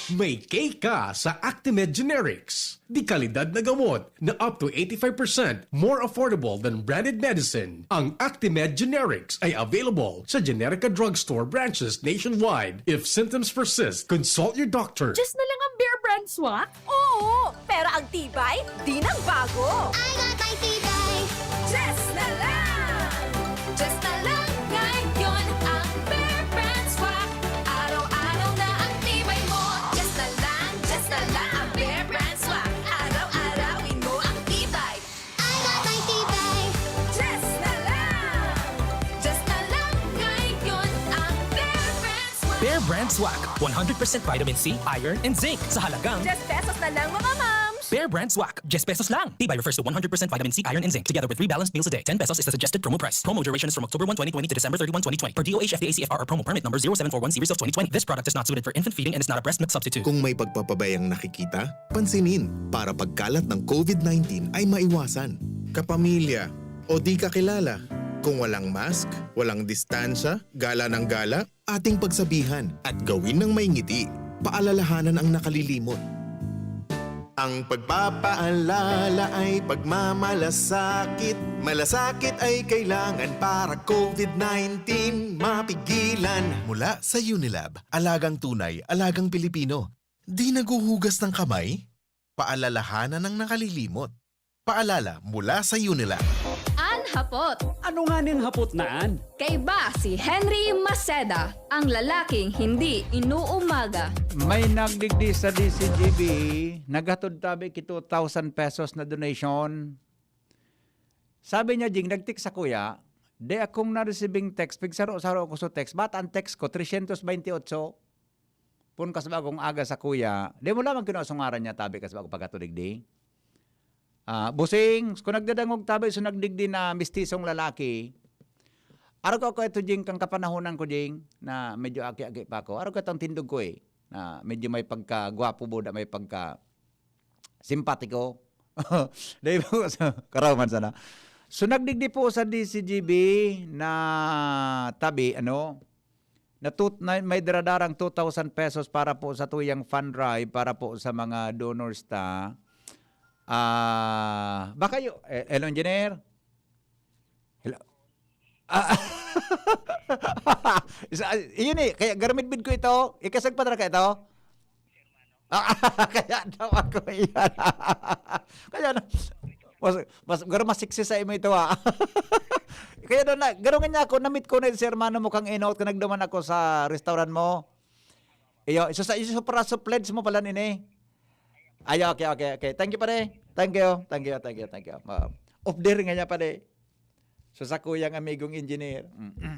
May cake ka sa Actimed Generics. Di kalidad na gamot na up to 85% more affordable than branded medicine. Ang Actimed Generics ay available sa Generica Drugstore branches nationwide. If symptoms persist, consult your doctor. Just na lang ang Bear Brand swak? Oo, pero ang tibay, di nang bago. I got my tibay. Just na lang! Just na lang ngayon ang Bear Brand swak. Araw-araw na ang tibay mo. Just na lang ang Bear Brand swak. Araw-arawin mo ang tibay. I got my tibay. Just na lang ngayon ang Bear Brand swak. Bear Brand Swak. 100% vitamin C, iron, and zinc sa halagang Just pesos na lang mga moms. Bear Brand Swak. Just pesos lang. Tibay refers to 100% vitamin C, iron, and zinc together with 3 balanced meals a day. 10 pesos is the suggested promo price. Promo duration is from October 1, 2020 to December 31, 2020. Per DOH FDA CFR promo permit number 0741 series of 2020. This product is not suited for infant feeding and is not a breast milk substitute. Kung may pagpapabayang nakikita, pansinin para pagkalat ng COVID-19 ay maiwasan. Kapamilya o di kakilala, kung walang mask, walang distansya, gala ng gala, ating pagsabihan at gawin ng may ngiti. Paalalahanan ang nakalilimot. Ang pagpapaalala ay pagmamalasakit. Malasakit ay kailangan para COVID-19 mapigilan. Mula sa Unilab, alagang tunay, alagang Pilipino. Di naguhugas ng kamay? Paalalahanan ng nakalilimot. Paalala mula sa Unilab. Hapot. Ano nga ning hapot naan? Kay ba si Henry Maceda, ang lalaking hindi inuumaga. May nagdigdi sa DZGB, naghatod tabi ki 2,000 pesos na donation. Sabi niya, Jing, nagtik sa kuya, di akong na-receiving text, pigsaro-saro ako sa text, ba't ang text ko, 328? Pun kas bagong aga sa kuya, di mo lamang kinasungaran niya tabi kas bagong pagkatudigdi. Busing, kung nagdadangog tabi, so nagdigdi na mistisong lalaki, araw ko ito, Jing, kang kapanahonan ko, Jing, na medyo aki-aki pa ako. Araw ko itong tindog ko na medyo may pagka-gwapo buda, may pagka-simpatiko. Dahil po, karaman sana. So nagdigdi po sa DZGB na tabi, may daradarang 2,000 pesos para po sa tuyang fund drive, para po sa mga donors ta. Baka yung, hello engineer? Hello? Yun kaya garamit bid ko ito. Ikasag pa ka ito? Kaya daw ako iyan. Kaya na, mas siksi sa imo ito Kaya doon na, garungan niya ako, namit ko na si hermano mo kang inot, ka nagduman ako sa restaurant mo. Iyo, isa para sa pledge mo pala nini. Ay, okay. Thank you pare. Thank you. Off there nga niya pare. So sa kuyang amigong engineer.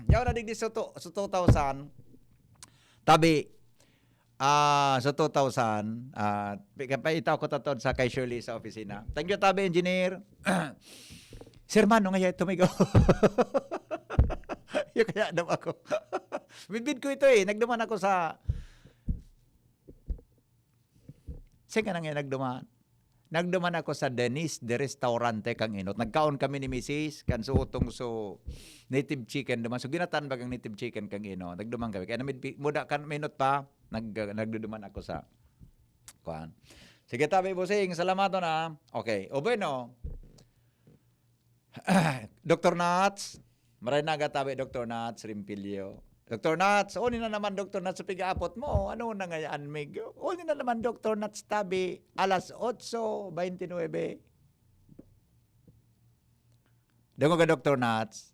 Yaw na digdi sa 2,000. Tabi. Sa 2,000. Paitaw ko tatod sa kay Shirley sa opisina. Thank you tabi engineer. Sir Mano nga tumigo. Yung kaya daw ako. Bibid ko ito Nagduman ako sa Saan ka na nga nagduman? Nagduman ako sa Dennis de Restaurante kang inot. Nagkaon kami ni Mrs. kan suutong so native chicken duman. So ginatan bagang native chicken kang inot. Nagduman kami. Kaya muda kan minot pa nagduduman ako sa kuan. Sige tabi busing, salamat na. Okay, o bueno. Dr. Nats, maray nagatabi Dr. Nats, Rimpilyo. Dr. Nats, o na naman Dr. Nats sa pigaapot mo. Ano na ngayaan, Mig? O na naman Dr. Nats tabi, alas 8:29. Dengo ka Dr. Nats.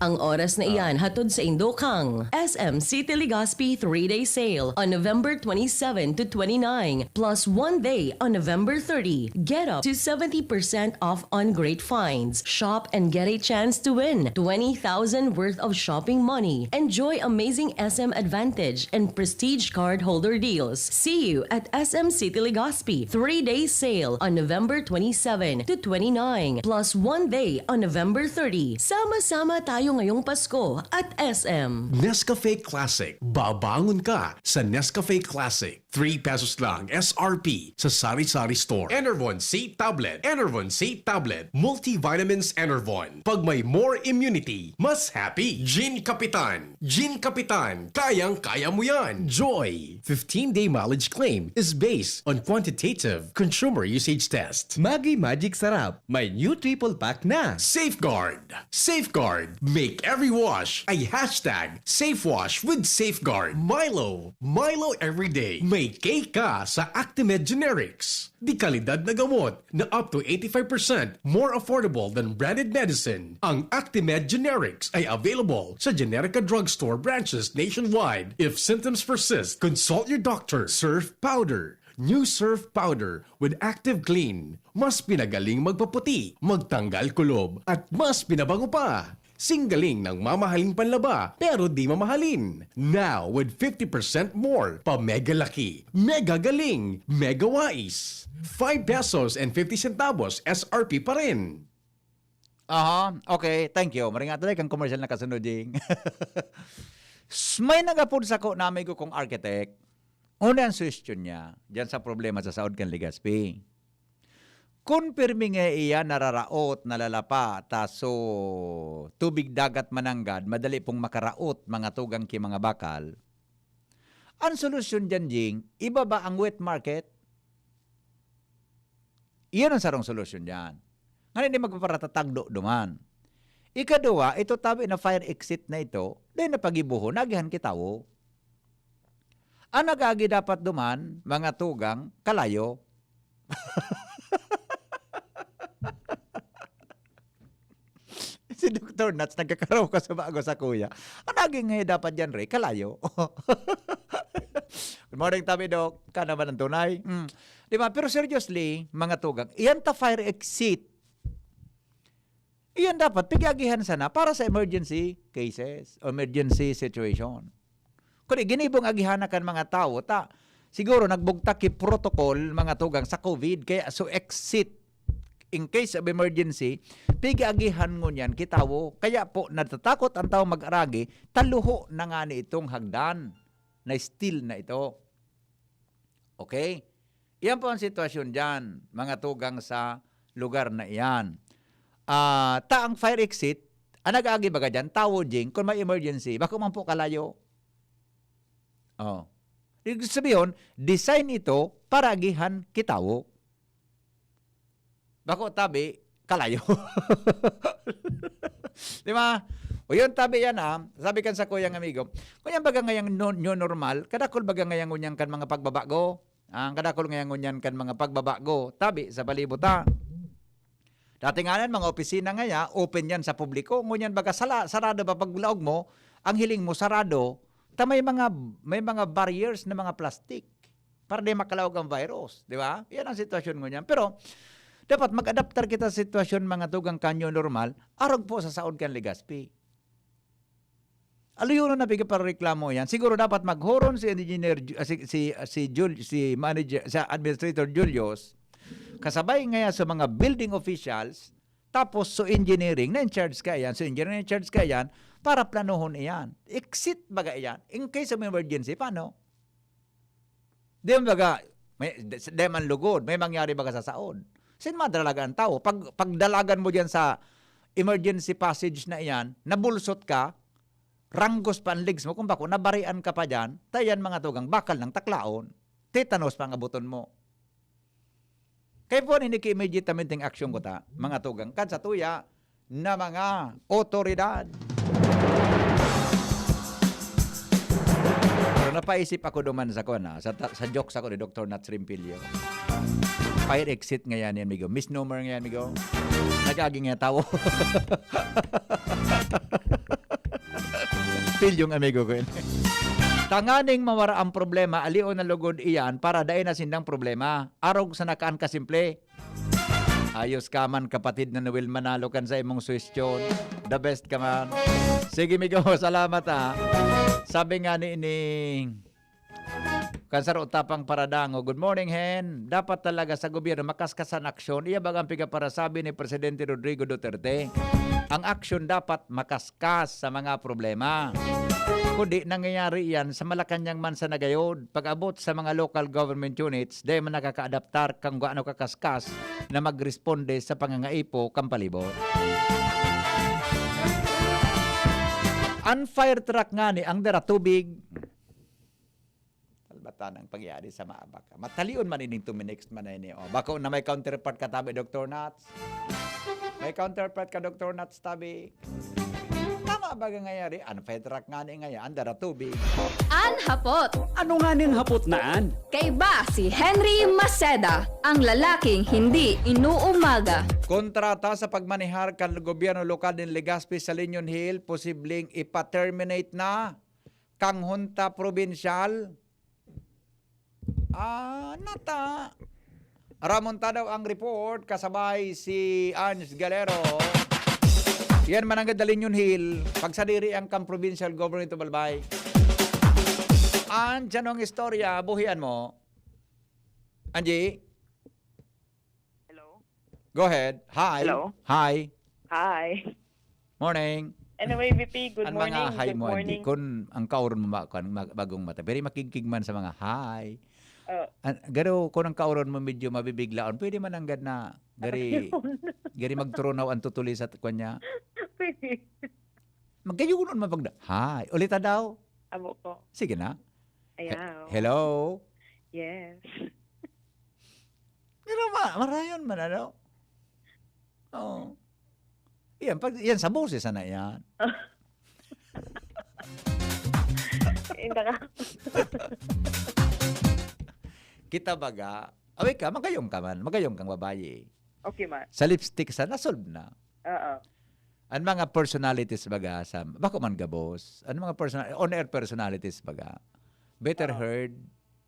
Ang oras na iyan hatod sa Indokang SM City Legazpi 3-day sale on November 27 to 29 plus 1 day on November 30. Get up to 70% off on great finds. Shop and get a chance to win 20,000 worth of shopping money. Enjoy amazing SM Advantage and Prestige card holder deals. See you at SM City Legazpi 3-day sale on November 27 to 29 plus 1 day on November 30. Sama-sama tayo ngayong Pasko at SM. Nescafe Classic. Babangon ka sa Nescafe Classic. 3 pesos lang SRP sa Sari-Sari Store. Enervon C Tablet. Enervon C Tablet. Multivitamins Enervon. Pag may more immunity, mas happy. Gin Kapitan. Gin Kapitan. Kayang-kaya mo yan. Joy. 15-day mileage claim is based on quantitative consumer usage test. Maggi Magic Sarap. May new triple pack na. Safeguard. Safeguard. Make every wash ay hashtag SafeWash with Safeguard. Milo. Milo every day. May cake ka sa Actimed Generics. Di kalidad na gamot na up to 85% more affordable than branded medicine. Ang Actimed Generics ay available sa Generica Drugstore branches nationwide. If symptoms persist, consult your doctor. Surf Powder. New Surf Powder with Active Clean. Mas pinagaling magpaputi, magtanggal kulob, at mas pinabango pa. Singgaling ng mamahaling panlaba pero di mamahalin. Now with 50% more pa mega laki, mega galing, mega wais. 5 pesos and 50 centavos SRP pa rin. Aha, okay, thank you. Maringat tayo kang commercial na kasunod, Jing. May nagapod sa ko namin ko kong architect. Una ang suggestion niya, dyan sa problema sa Saud kan Legazpi. Konpirmi nga iya nararaot, nalalapa, taso tubig dagat mananggad, madali pong makaraot mga tugang ki mga bakal. Ang solusyon dyan, Jing, ibaba ang wet market. Iyan ang sarong solusyon dyan. Nga hindi magpaparatatagdo duman. Ikadua, ito tabi na fire exit na ito, dahil napagibuho, nagihan kitawo. Ang nagagi dapat duman, mga tugang, kalayo. Si Dr. Nuts, nagkakaraw ka sa bago sa kuya. Ang naging dapat dyan, Ray, kalayo. Good morning, Tabi Doc. Ka naman ang tunay. Diba? Pero seriously, mga tugang, iyan ta fire exit. Iyan dapat, pigagihan sana para sa emergency cases, emergency situation. Kung ginibong agihanakan mga tao, siguro nagbugtak ki protocol mga tugang sa COVID, kaya so exit in case of emergency, pigagihan mo niyan kitawo. Kaya po, natatakot ang tao mag-aragi, taluho na nga ni itong hagdan na steel na ito. Okay? Iyan po ang sitwasyon dyan, mga tugang sa lugar na iyan. Ang fire exit, ang nag-agi baga dyan, tawo Jing, kung may emergency, baka man po kalayo. Oh. Ibig sabihin, design ito para agihan kitawo. Bako tabi, kalayo. Di ba? O yun tabi yan sabi kan sa kuyang amigo, kung yan baga ngayang new normal, kadakol baga ngayang ngunyan kan mga pagbabago. Ang kadakol ngayang ngunyan kan mga pagbabago. Tabi, sa balibota. Dati nga mga opisina ngaya, open yan sa publiko. Ngunyan baga sarado ba paglaog mo, ang hiling mo sarado, may mga barriers na mga plastic para di makalawag ang virus. Di ba? Yan ang sitwasyon ngunyan. Pero, dapat mag-adaptar kita sa sitwasyon mga tugang kanyo normal, arog po sa Saud kan Legazpi. Aluyon na bigay para reklamo yan. Siguro dapat maghoron si engineer si manager sa administrator Julius kasabay ngaya sa mga building officials tapos so engineering na in charge ka yan. So engineering in charge ka yan para planuhon iyan. Exit baga iyan. In case of emergency, paano? Di baga, di man lugod, may mangyari baga sa Saud. Sin madalaga ang tao. Pagdalagan mo diyan sa emergency passage na iyan, nabulsot ka, ranggos pa ang legs mo, kung bako, nabarian ka pa diyan, tayan mga tugang, bakal ng taklaon, tetanus pa ang abuton mo. Kaya po ini immediatamente ang aksyon ko ta, mga tugang kan sa tuya na mga otoridad. Pero napaisip ako duman sa sa jokes ako ni Dr. Nats Rimpilio. Fire exit nga yan migo. Misnomer nga yan, migo. Nagaging nga tao. Pilyong amigo ko yun. Tanganing mawara ang problema, aliw na lugod iyan para dahin na sindang problema. Arog sa nakaan kasimple. Ayos ka man, kapatid na Noel, manalo kan sa imong question. The best ka man. Sige, migo, salamat ha. Sabi nga ni Kansar Utapang Paradango, good morning, Hen. Dapat talaga sa gobyerno makaskasan aksyon. Iya bagang piga para sabi ni Presidente Rodrigo Duterte. Ang aksyon dapat makaskas sa mga problema. Kundi nangyayari yan sa Malacanang man sa nagayod. Pag-abot sa mga local government units, dahil man nakaka-adaptar kang gaano kakaskas na magresponde sa pangangaipo kang palibot. Unfire truck nga ni ang dara tubig. Talbatan ang pagyari sa maabak. Matalion man ining 2 minutes man na ini. O, bako na may counterpart ka tabi, Dr. Nats. May counterpart ka, Dr. Nats, tabi. Tama ba ngayari? Unfire truck nga ni ngayon, ang dara tubig. Hapot. Ano nga ning hapot naan? Kay ba si Henry Maceda, ang lalaking hindi inuumaga. Kontrata sa pagmanihar kan gobyerno lokal din Legazpi sa Liñon Hill, posibleng ipa-terminate na kang hunta probinsyal. Nata. Ramonta daw ang report kasabay si Ernst Galero. Yan man ang Liñon Hill, pagsadiri ang kang provincial government to Balbay. Diyan ang istorya, buhian mo. Angie? Hello? Go ahead. Hi. Hello? Hi. Hi. Morning. Anyway, VP, good Ang morning. mga hi Good mo, morning. Angie. Kung ang kauron mo bagong mata, very makikig man sa mga hi. Garo, kung ang kauron mo medyo mabibiglaon, pwede man ang na gari magturunaw ang tutuli sa kanya. Pwede. Magkayunon mapagda. Hi. Ulita daw. Amo ko. Sige na. Ayaw. Hello. Yes. Pero marayon man ano? Oo. Yan sa boses na yan. Hindi ka. Kita baga, away ka, magayong ka man, magayong kang babae. Okay man. Sa lipstick sa nasolve na. Oo. Ang mga personalities baga sa, bako man gabos, ang mga on-air personalities baga, better heard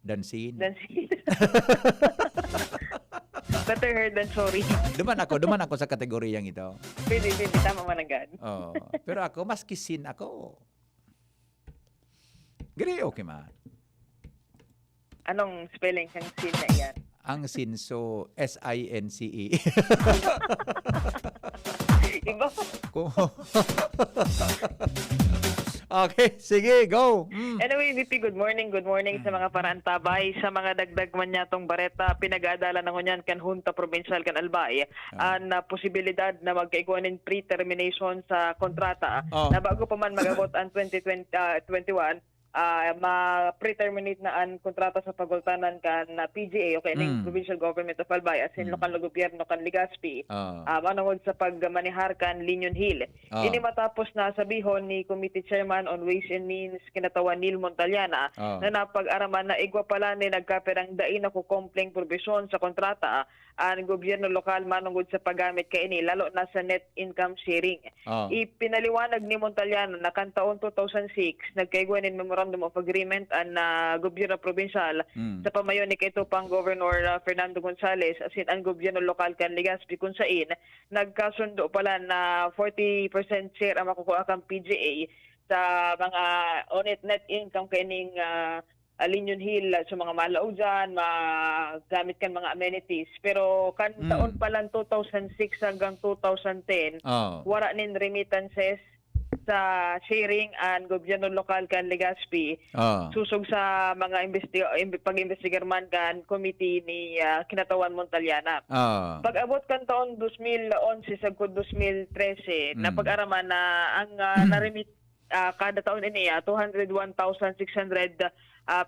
than seen. Than seen. Better heard than sorry. Duman ako sa kategoryang ito. Pwede, tama man agad. Oh, pero ako, maski seen ako. Gari, okay man. Anong spelling ng sin na yan? Ang sinso, S-I-N-C-E. Iba. Okay, sige, go. Anyway, VP, good morning sa mga parantabay, sa mga dagdag man nyatong bareta, pinag-aadala na ngunyan kan Junta Provincial kan Albay, na posibilidad na magkaiguanin pre-termination sa kontrata, na bago pa man magabot ang 2021, ma-pre-terminate na ang kontrata sa pagultanan kan PGA o ng Provincial Government of Albay as in lokal na gobyerno kan Legazpi manungod sa pagmanihar kan Liñon Hill. Ini matapos na sabihon ni Committee Chairman on Ways and Means kinatawan Neil Montaliana na napag-araman na igwa pala ni nagkaperang dain ako complaint provision sa kontrata ang gobyerno lokal manungod sa paggamit kaini lalo na sa net income sharing. Ipinaliwanag ni Montaliana na kan taon 2006 nagkaigwanin Memorandum of Agreement ang gobyerno provincial sa pamayon ni kaito pang Governor Fernando Gonzales as in ang gobyerno lokal kan Legazpi kung sain nagkasundo pala na 40% share ang makukuha kang PGA sa mga net income kaning Liñon Hill sa mga malaw dyan, magamit kan mga amenities. Pero kan taon pa lang 2006 hanggang 2010, wala nin remittances sa sharing ang gobyerno lokal kan Legazpi. Susog sa mga pag-investigar man kan committee ni kinatawan Montaliana. Pag-abot kan taon 2011 sa 2013, napag-araman na ang na-remit kada taon ini 201,600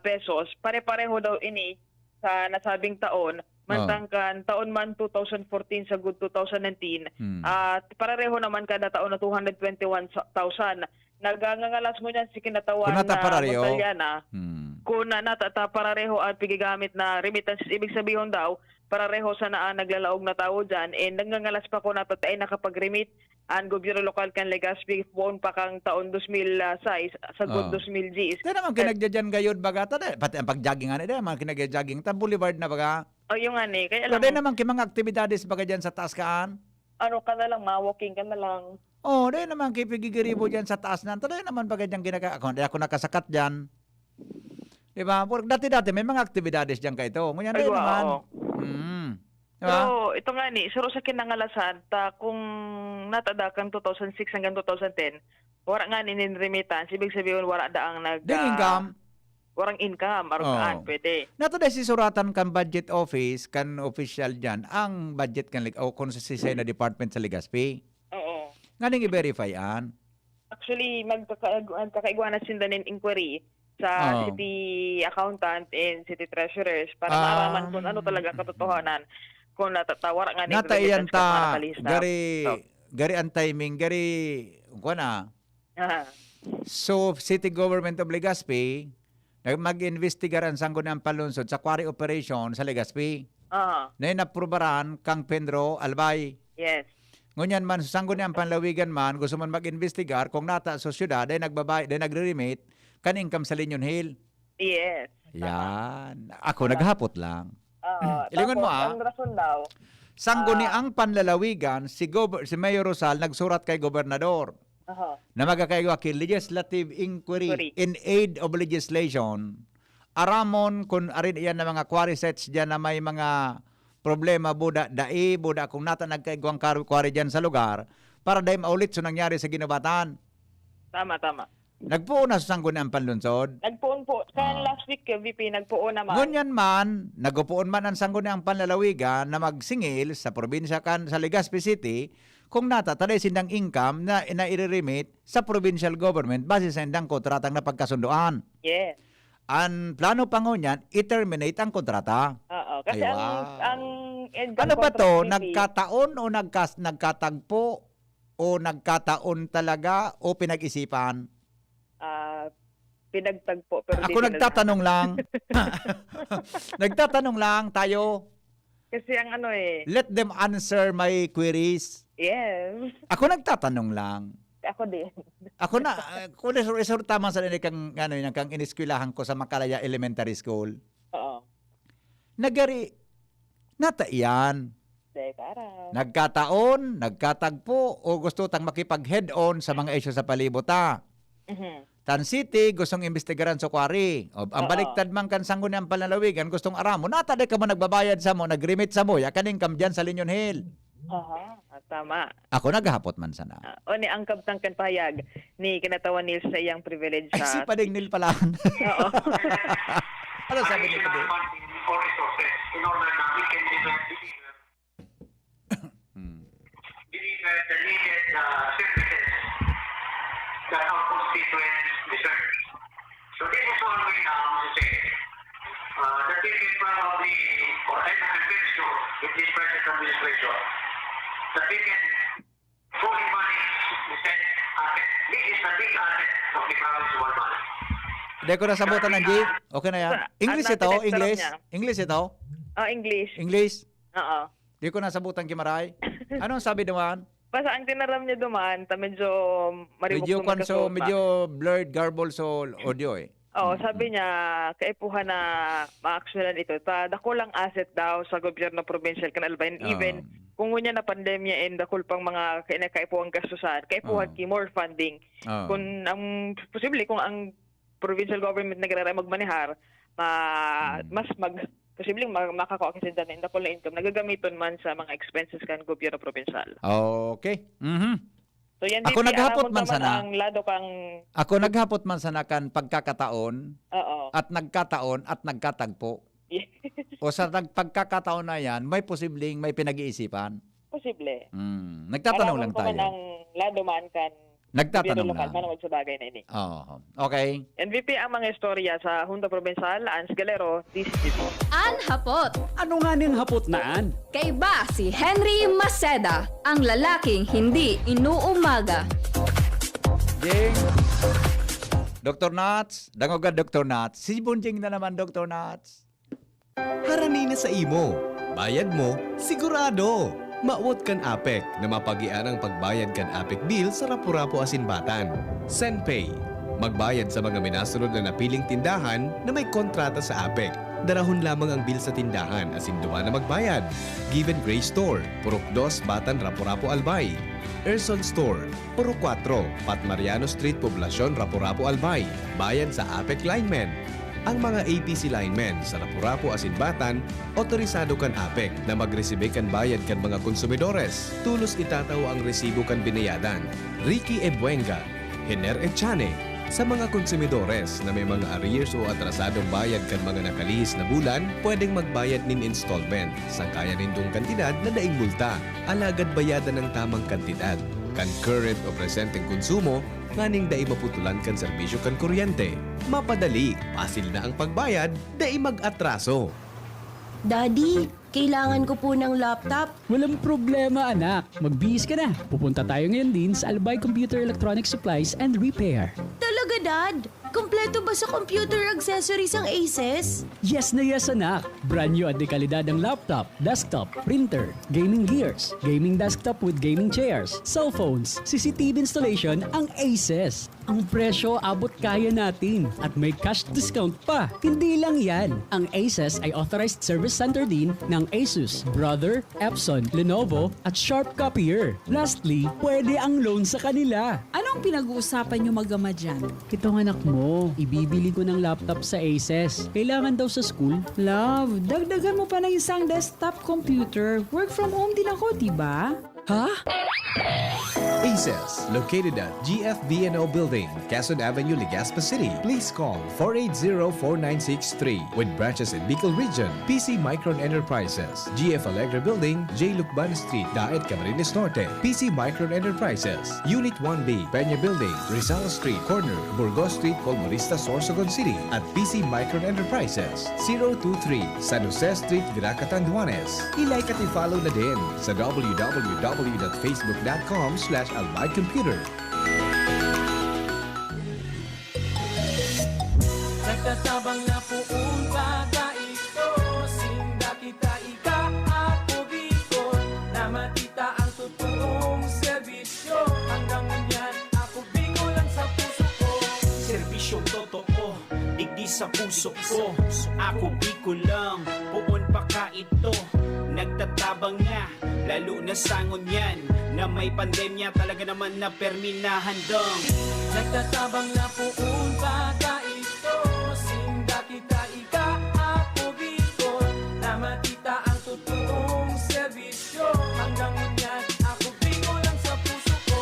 pesos. Pare-pareho daw ini sa nasabing taon Mantang kan taon man 2014 sa good 2019 at parareho naman kada taon na 221,000. Nagangangalas mo niyan si kinatawan Kung nata na parareho. Montalyana. Kung natata parareho at pigigamit na remittances, ibig sabihin daw parareho sa naa naglalaog na tao dyan, nangangalas pa ko natatay nakapag-remit ang gobyerno lokal kan Legazpi buon pa kang taon 2006 sa good 2000 Gs. Di naman kinagdyan gayod baga ta pati ang pag-jogging ano di man kinag-jogging ta boulevard na baga. Yung ani, kaya Pero alam di naman kimang aktibidades baga dyan sa taas kaan. ano ka na lang, ma-walking ka na lang. Oh, di naman kipigigiribo dyan sa taas na. Di naman baga dyan ako nakasakat dyan. Di ba? Dati-dati may mga aktibidades dyan ka ito. Ngunyan di naman. Diba? So, ito nga ni, suro sa kinangalasan, kung natadakan 2006 hanggang 2010, wala nga ni remittance, ibig sabihin wala daang income. Warang income, arugaan, pwede. Nato dahil suratan kan budget office, kan official dyan, ang budget kan o kung sa na department sa Legazpi. Oo. Nga nang i-verify yan. Actually, magkakaiguanan sindanin inquiry sa city accountant and city treasurers para maaraman kung ano talaga katotohanan. Kung natatawar nga ni nataiyan ta, gari ang timing, kung na. So, city government of Legazpi, mag-investigar ang sanggunang palunsod sa quarry operation sa Legazpi. Na inaprubaran kang Pedro Albay. Yes. Ngunyan man, sa sanggunang panlawigan man, gusto man mag-investigar kung nata sa syudad, ay nagre-remit, kan income sa Linyon Hill. Yes. Yan. Ako naghapot lang. Ilingon mo ang rason daw. Sangguni ang panlalawigan, si Mayor Rosal nagsurat kay gobernador. Na magkakaiwa kay legislative inquiry in aid of legislation. Aramon kung arin iyan na mga quarry sets dyan na may mga problema buda kung nata nagkaigwang quarry dyan sa lugar para dahil maulit so nangyari sa ginubatan. Tama. Nagpuon na sa sanggunang panlunsod. Nagpuon po. Kaya last week, VP, nagpuon naman. Ngunyan man, nagpuon man ang sanggunang panlalawigan na magsingil sa probinsya kan sa Legazpi City kung natatalay sindang income na i-remit sa provincial government base sa indang kontratang na pagkasunduan. Yes. Ang plano pa ngunyan, i-terminate ang kontrata. Oo. Kasi ang ano ba to? Nagkataon o nagkatagpo o nagkataon talaga o pinag-isipan? Pinagtagpo. Pero ako nagtatanong lang. Nagtatanong lang tayo. Kasi ang ano let them answer my queries. Yes. Ako nagtatanong lang. Ako din. Ako na, kung tama sa kang iniskwelahan ko sa Makalaya Elementary School. Oo. Nataiyan. Nagkataon, nagkatagpo, o gusto tang makipag-head-on sa mga isyu sa palibota. Tan City, gustong imbestigaran sa quarry. Ang baliktad man kan sanggunang panlalawigan, gustong aramo. Natade ka mo nagbabayad sa mo, nag-remit sa mo, yakaning kam dyan sa Linyon Hill. Tama. Ako naghahapot man sana. O ni ang kabtang kanpayag ni kinatawan Nils sa iyang privilege sa... Si Pading Nil pala. Oo. Ano sabi ni Pading? In order that we can deliver the needed services that our constituents deserve. So this is one way now to say that we can probably, or I'm very sure with this present administration, that we can fully manage this asset. This is the big asset of the province of Albay. Hindi ko nasabutan ng G. Okay na yan. English ito? English? English ito? English. English? Oo. Hindi ko nasabutan Kimaray. Anong sabi naman? Basta ang tinaram niya dumaan, medyo medyo konso, medyo blurred, garbled so audio sabi niya, kaipuhan na ma-actionan ito. Dako lang asset daw sa gobyerno provincial kan Albay. Even kung ngunya na pandemya and dakol pang mga kaipuhan gastusan, kaipuhan ki more funding. Kung ang posible kung ang provincial government nagraray magmanihar, posibleng makakuha kasi dyan na na income nagagamiton man sa mga expenses kan gobyerno provincial. Okay. So yan ako naghapot man sana. Ang lado kang ako naghapot man sana kan pagkakataon. Oo. At nagkataon at nagkatagpo. Yes. O sa pagkakataon na yan, may pinag-iisipan. Posible. Nagtatanong lang tayo. Ang lado man kan Nagtatanong lokal, lang. manawag sa bagay na ini. Oo. Okay. MVP ang mga istorya sa Junta Provincial, Ans Galero, DZGB. An Hapot. Ano nga ning hapot naan? Kay ba si Henry Maceda, ang lalaking hindi inuumaga. Jing. Dr. Nuts. Dangogan, Dr. Nuts. Si Bunjing na naman, Dr. Nuts. Harani na sa imo. Bayad mo, sigurado. Maawat kan APEC na mapagian ang pagbayad kan APEC bill sa rapo-rapo asinbatan. SendPay. Magbayad sa mga minasunod na napiling tindahan na may kontrata sa APEC. Darahon lamang ang bill sa tindahan asin duwa na magbayad. Given Gray Store, Purok 2, Batan, Rapo-Rapo, Albay. Erson Store, Purok 4, Pat Mariano Street, Poblacion, Rapo-Rapo, Albay. Bayad sa APEC linemen. Ang mga APC linemen sa Rapo-Rapo Asinbatan, otorisado kan APEC na magresibe kan bayad kan mga konsumidores. Tulos itataw ang resibo kan binayadan. Ricky Ebuenga, Hiner Echane, sa mga konsumidores na may mga arrears o atrasadong bayad kan mga nakalihis na bulan, pwedeng magbayad nin installment sa kaya nindong kantidad na daing multa. Alagad bayadan ng tamang kantidad. Kan current o presenteng konsumo, nganing dai maputulan kan serbisyo kan kuryente. Mapadali, pasil na ang pagbayad, dai mag-atraso. Daddy, kailangan ko po ng laptop. Walang problema, anak. Magbihis ka na. Pupunta tayo ngayon din sa Albay Computer Electronic Supplies and Repair. Talaga, Dad? Kompleto ba sa computer accessories ang Aces? Yes na yes, anak. Brand new at dekalidad ang laptop, desktop, printer, gaming gears, gaming desktop with gaming chairs, cellphones, CCTV installation ang Aces. Ang presyo abot kaya natin at may cash discount pa. Hindi lang yan. Ang Aces ay authorized service center din ng Asus, Brother, Epson, Lenovo at Sharp Copier. Lastly, pwede ang loan sa kanila. Anong pinag-uusapan nyo mag-ama dyan? Itong anak mo, ibibili ko ng laptop sa Aces. Kailangan daw sa school. Love, dagdagan mo pa ng isang desktop computer. Work from home din ako, diba? Ha? Aces, located at GFB&O Building, Quezon Avenue, Legazpi City. Please call 480-4963 with branches in Bicol Region, PC Micron Enterprises, GF Allegra Building, J. Lucban Street, Daet, Camarines Norte, PC Micron Enterprises, Unit 1B, Peña Building, Rizal Street, Corner, Burgos Street, Polmorista, Sorsogon City, at PC Micron Enterprises, 023, San Jose Street, Viraca, Tanduanes. I-like at i-follow na din sa www.facebook.com/albaycomputer. Nagtatabang na puong bata ito, sinda kita ika ako dito, na matita ang totoong serbisyo. Hanggang ganyan ako bigo lang sa puso ko. Serbisyong totoo, digdi sa puso ko. Ako biko lang, puon pa ka ito. Nagtatabang na, lalo na sangon yan, na may pandemya talaga naman na perminahandang. Nagtatabang na puong bata ito, sinda kita ika ako dito, na matita ang totoong serbisyo. Hanggang ganyan ako bigo lang sa puso ko.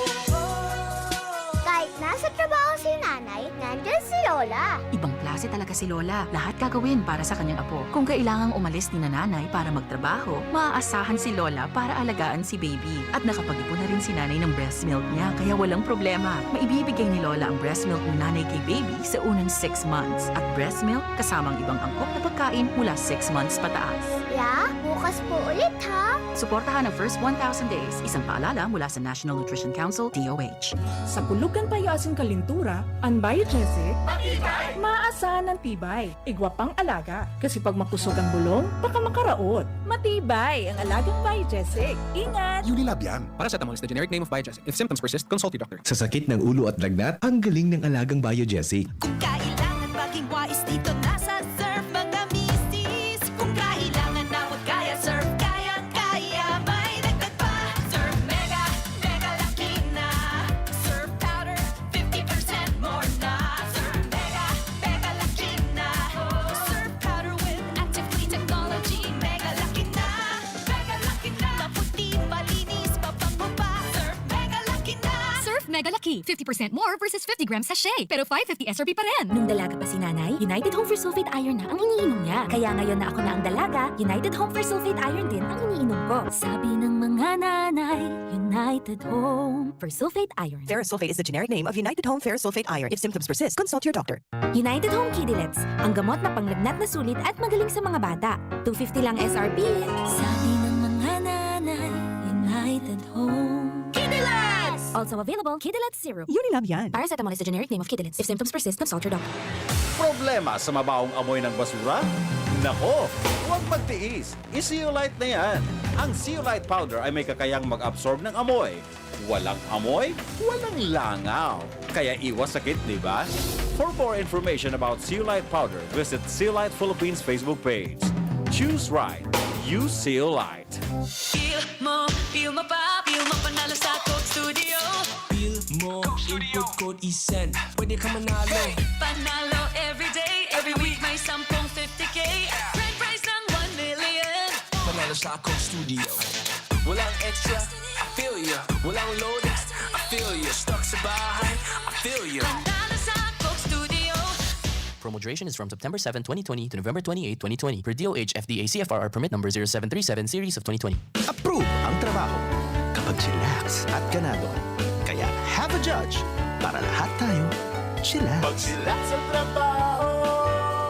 Kahit nasa trabaho si nanay, nandyan si Lola. Ibang klase talaga si Lola. Lahat gagawin para sa kanyang apo. Kung kailangang umalis ni nanay para magtrabaho, maaasahan si Lola para alagaan si baby. At nakapag-ipon na rin si nanay ng breast milk niya, kaya walang problema. Maibibigay ni Lola ang breast milk ng nanay kay baby sa unang 6 months. At breast milk kasamang ibang angkop na pagkain mula 6 months pataas. La, bukas po ulit ha. Suportahan ang first 1,000 days. Isang paalala mula sa National Nutrition Council, DOH. Sa pulugan payasin kalintura, ang biogesic, maaasahan ng tibay, igwapang alaga. Kasi pag makusog ang bulong, baka makaraot. Matibay ang alagang biogesic. Ingat! Unilab yan. Paracetamol is the generic name of Biogesic. If symptoms persist, consult your doctor. Sa sakit ng ulo at lagnat, ang galing ng alagang Biogesic. Kailangan maging wais dito nasa Surf mga misis. Kung kailangan na huwag kaya Surf, kaya may dagdag pa. Surf Mega, Mega Laki na. Surf Powder, 50% more na. Surf Mega, Mega Laki na. Surf Powder with active clean technology. Mega Laki na. Mega Laki na. Maputi, malinis, pabango pa. Surf Mega Laki na. Surf Mega Lucky, 50% more versus 50 grams sachet. Pero 550 SRP pa rin. Nung dalaga pa si nanay, United Home for Sulfate Iron na ang iniinom niya. Kaya ngayon na ako na ang dalaga, United Home for Sulfate Iron din ang iniinom ko. Sabi ng mga nanay, United Home Fersulfate Iron. Ferrosulfate is the generic name of United Home Ferrosulfate Iron. If symptoms persist, consult your doctor. United Home Kidilets, ang gamot na panglagnat na sulit at magaling sa mga bata. 250 lang SRP. Sabi ng mga nanay, United Home Kidilets! Also available, Kidilets Syrup. Unilab yan. Paracetamol is the generic name of Kidilets. If symptoms persist, consult your doctor. Problema sa mabawang amoy ng basura? Nako, huwag magtiis. I-Zeolite na yan. Ang Zeolite powder ay may kakayang mag-absorb ng amoy. Walang amoy, walang langaw. Kaya iwas sakit, di ba? For more information about Zeolite powder, visit Zeolite Philippines Facebook page. Choose right. Use Zeolite. Feel mo panalo sa Coke Studio. Feel mo, input code ISEN. Pwede ka manalo. Panalo every day, every week may 50K. Grand prize ng 1 million. Panalo sa Coke Studio. Walang extra, I feel ya. Walang load, I feel ya. Stuck sa bahay, I feel ya. Panalo sa Coke Studio. Promo duration is from September 7, 2020 to November 28, 2020 per DOH FDA CFR permit number 0737 series of 2020. Approve ang trabaho kapag chillax at ganado. Kaya have a judge para lahat tayo chillax. Pag chillax ang trabaho,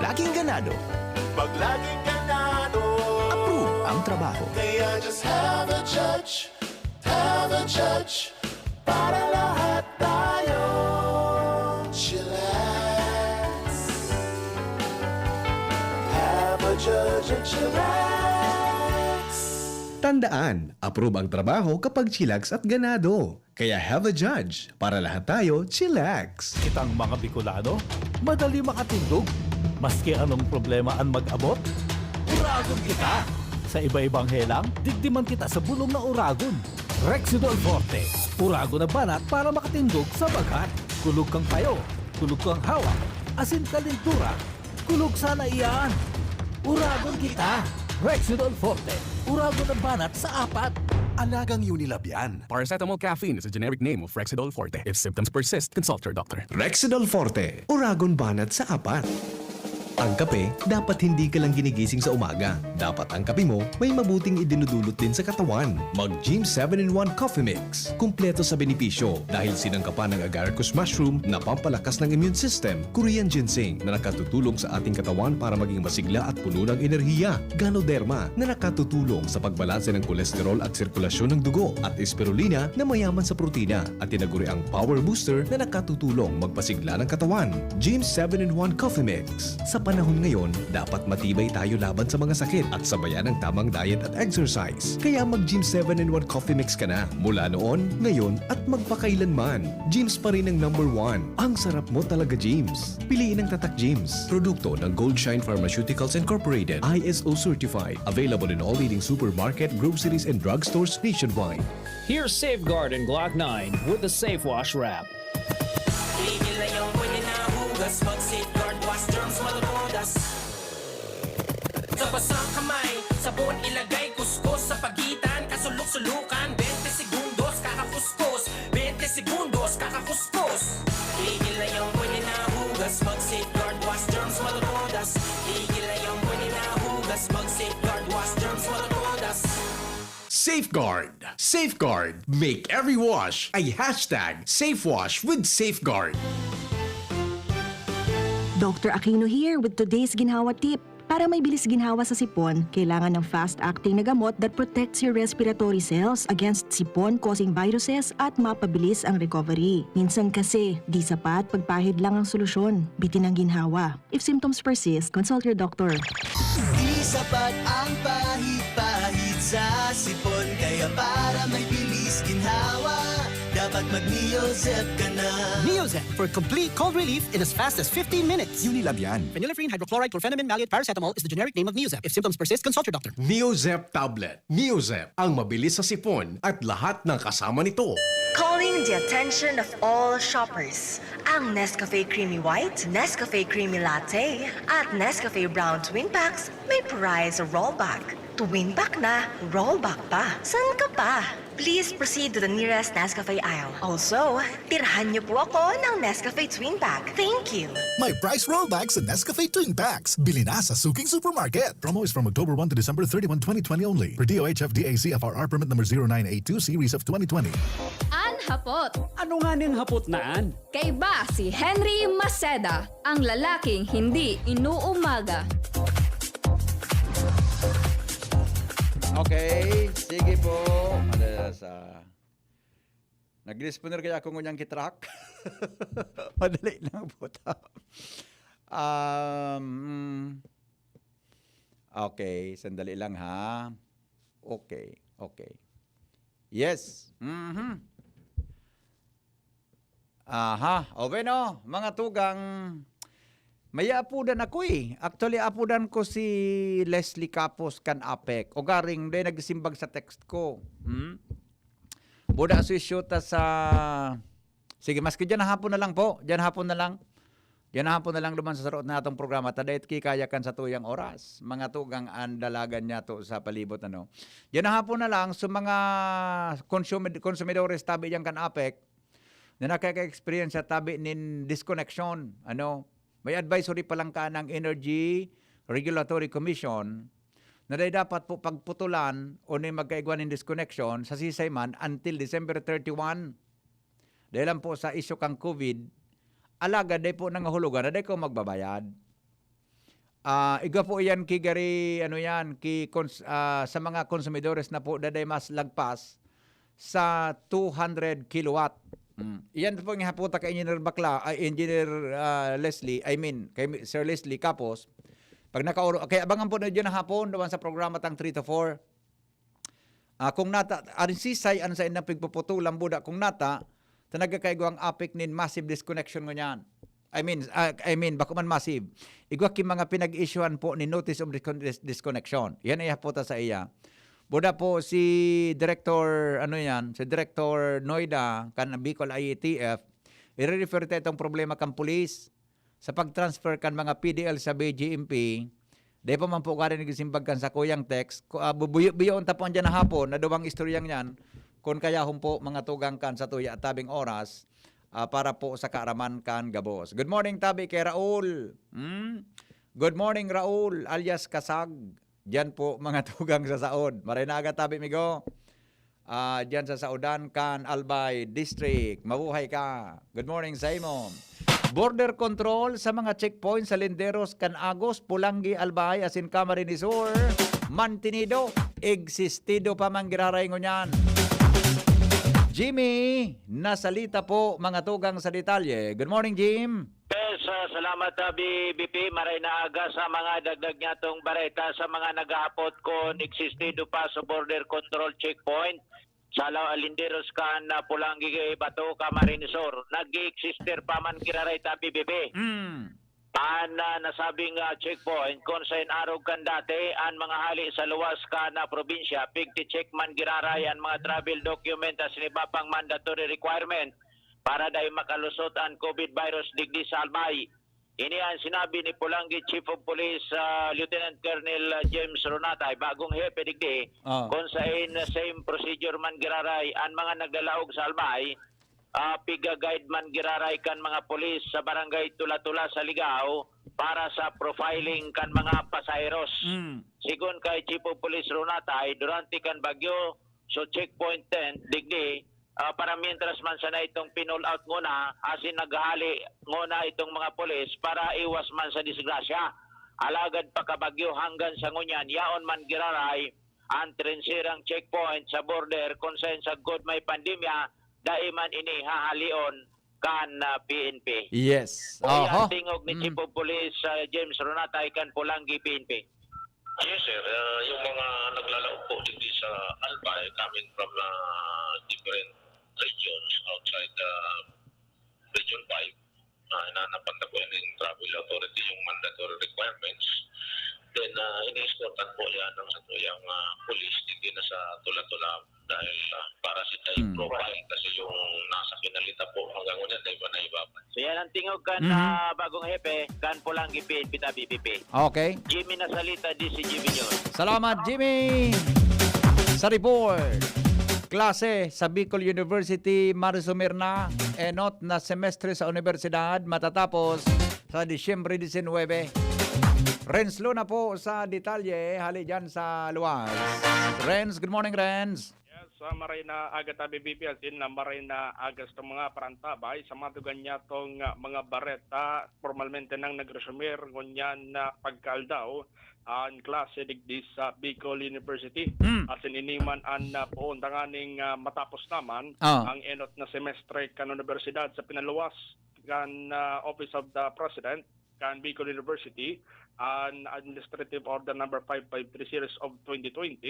Laging ganado. pag laging ganado. Approve ang trabaho. Kaya just have a judge para lahat tayo chillax. Have a judge and chillax. Tandaan, approve ang trabaho kapag chillax at ganado. Kaya have a judge para lahat tayo chillax. Kitang mga Bicolano, madali makatindog. Maski anong problema ang mag-abot, uragon kita. Sa iba-ibang helang, digdiman kita sa bulong na uragon. Rexidol Forte, uragon na banat para makatindog sa bagat. Kulog kang payo, kulog kang hawak, asin kalintura, kulog sana iyan. Uragon kita. Rexidol Forte, uragon na banat sa apat. Alagang Unilab yan. Paracetamol caffeine is a generic name of Rexidol Forte. If symptoms persist, consult your doctor. Rexidol Forte, uragon banat sa apat. Ang kape, dapat hindi ka lang ginigising sa umaga. Dapat ang kape mo may mabuting idinudulot din sa katawan. Mag-Gym 7-in-1 Coffee Mix. Kumpleto sa benepisyo dahil sinangkapan ng agaricus mushroom na pampalakas ng immune system, Korean ginseng na nakatutulong sa ating katawan para maging masigla at puno ng enerhiya, Ganoderma na nakatutulong sa pagbalanse ng kolesterol at sirkulasyon ng dugo, at spirulina na mayaman sa protina at tinaguri ang Power Booster na nakatutulong magpasigla ng katawan. Gym 7-in-1 Coffee Mix. Sa panahon ngayon, dapat matibay tayo laban sa mga sakit at sabayan ng tamang diet at exercise. Kaya mag-Gym 7-in-1 Coffee Mix ka na. Mula noon, ngayon, at magpakailanman. Gyms pa rin ang #1. Ang sarap mo talaga, Gyms. Piliin ang Tatak Gyms. Produkto ng Goldshine Pharmaceuticals Incorporated. ISO certified. Available in all leading supermarket, groceries, and drugstores nationwide. Here's Safeguard in Glock 9 with the Safe Wash Wrap. Mag-safeguard, wash germs, malutodas. Sa basang kamay, sabon ilagay, kuskus sa pagitan, kasulok-sulukan, 20 segundos, kakakuskus, 20 segundos, kakakuskus. Tigil na yung pwede na hugas, mag-safeguard, wash germs, malutodas. Tigil na yung pwede na hugas, mag-safeguard, wash germs, malutodas. Safeguard. Safeguard. Make every wash a #SafeWash with Safeguard. Dr. Aquino here with today's ginhawa tip. Para may bilis ginhawa sa sipon, kailangan ng fast-acting na gamot that protects your respiratory cells against sipon-causing viruses at mapabilis ang recovery. Minsan kasi, di sapat pagpahid lang ang solusyon. Bitin ang ginhawa. If symptoms persist, consult your doctor. Di sapat ang pahid-pahid sa sipon, kaya para may bilis ginhawa, dapat mag-Neozep ka na. Neozep for complete cold relief in as fast as 15 minutes. Unilab yan. Phenylephrine, hydrochloride, chlorpheniramine, maleate, paracetamol is the generic name of Neozep. If symptoms persist, consult your doctor. Neozep Tablet. Neozep, ang mabilis sa sipon at lahat ng kasama nito. Calling the attention of all shoppers. Ang Nescafe Creamy White, Nescafe Creamy Latte, at Nescafe Brown Twin Packs may prize rollback. Twin back na, roll back pa. San ka pa? Please proceed to the nearest Nescafe aisle. Also, tirhan niyo po ako ng Nescafe Twin Pack. Thank you. May price rollbacks sa Nescafe Twin Packs. Bili na sa Suking Supermarket. Promo is from October 1 to December 31, 2020 only. Per DOH FDA CFRR permit number 0982 series of 2020. Hapot. Ano nga ning hapot naan? Kay ba si Henry Maceda, ang lalaking hindi inuumaga. Okay, sige po. Nag-responder kaya ako ngunyang kitrak. Madali lang po ta. Okay, sandali lang ha. Okay. Yes. Aha, o bueno, mga tugang, may apudan ako eh. Actually, apudan ko si Leslie Capos kan apek. O garing, day nagsimbag sa text ko. Buda susyuta sa... Sige, maski dyan hapon na lang po. Dyan hapon na lang luman sa sarot na itong programa. Tadait kikayakan sa tuyang oras. Mga tugang andalagan niya to sa palibot. Dyan hapon na lang sa mga konsumidores tabi dyan kan apek na nakaka-experience sa tabi nin disconnection. May advisory pa lang ka ng Energy Regulatory Commission na dapat po pagputulan o na magkaigwan ng disconnection sa sisay man until December 31. Dahil lang po sa isyo kang COVID, alaga day po nang hulugan na day ko magbabayad. Iga po yan kigari, sa mga konsumidores na po daday mas lagpas sa 200 kilowatt. Iyan po nga haputa kay Engineer Leslie, kay Sir Leslie Capos. Pag kaya abangan po na dyan na hapon naman sa programa tang 3 to 4. Kung nata, arin sisay, sa inang pigpuputulang buda, kung nata, tanagakaigwang apik nin massive disconnection ngunyan. Bako man massive. Igwa ki mga pinag-issuean po ni Notice of Disconnection. Yan ay haputa sa iya. Buda po si Director, si Director Noida, kan Bicol IETF, i-refer tayo itong problema kan pulis sa pag-transfer kan mga PDL sa BGMP. Dahil pa man po ka rin nagsimbag kan sa kuyang text. Buyo-on tapon dyan na hapon, na duwang istoryang yan, kung kaya po mga tugang kan sa tuya at tabing oras, para po sa kaaraman kan gabos. Good morning tabi kay Raul. Good morning Raul, alias Kasag. Diyan po mga tugang sa Saod. Maray na agad tabi migo. Diyan sa Saudan kan Albay District. Mabuhay ka. Good morning Simon. Border control sa mga checkpoint sa Linderos kan Agos, Pulangi, Albay, asin Camarines Sur, mantinido, existido pa man giraray ngunyan. Jimmy, nasalita po mga tugang sa detalye. Good morning Jim. Yes, salamat BP. Maray na aga sa mga dagdag niya tong bareta sa mga naghahapot kon existido pa sa border control checkpoint sa Alinderos kan Pulangi, Bato, Camarines Sur. Nag-exister pa man kiraray BP. Nasabing checkpoint kung sa inarog kan dati ang mga hali sa luwas ka na probinsya pigti-check man giraray ang mga travel document as nibapang mandatory requirement para dahil makalusot ang COVID virus digdi sa Albay. Ini ang sinabi ni Pulangi Chief of Police Lieutenant Colonel James Ronatay bagong hepe digdi kung sa same procedure man giraray ang mga naglalaog sa Albay. Piga-guide man giraray kan mga polis sa barangay Tula-Tula sa Ligao para sa profiling kan mga pasaheros. Sigon kay Chief of Police Ronatay, durante kan bagyo, so checkpoint 10, digdi, para mientras man sana itong pinull out muna, asin naghali muna itong mga polis para iwas man sa disgrasya. Alagad pa kabagyo hanggang sa ngunyan, yaon man giraray, ang trensirang checkpoint sa border kung sa good may pandemya, daiman ini hahalion kan PNP. Yes. Ang tingog ni Chief of Police James Ronatay kan Pulangi PNP. Yes, sir. Yung mga naglalaog po dito sa Albay coming from different regions outside Region 5, nanapanta po ng Travel Authority yung mandatory requirements. Then, ini-escortan po yan ng satuyang police dito na sa sa tula-tula dahil para si type profile kasi yung nasa kinalita po hanggang una dahil ba na ibaban. So yan ang tingog kan bagong hepe, kan pulang gipin, pita BPP. Okay. Jimmy Nasalita, DZGB News. Salamat, Jimmy! Sa report, klase sa Bicol University, Marisumir na, enot na semestre sa universidad matatapos sa Disyembre 19. Renz Luna po sa detalye, hali dyan sa luwas. Renz, good morning, Renz. Maray na agat BBP asin na maray na agas ng mga parantabay sa matugan niya tong mga bareta formalmente nang nagresumir ngunyan na pagkaldaw ang klase digdi sa Bicol University. Asin iniman an poon tanganing matapos naman ang enot na semestre kan universidad sa pinaluwas kan Office of the President kan Bicol University an Administrative Order number 553 series of 2020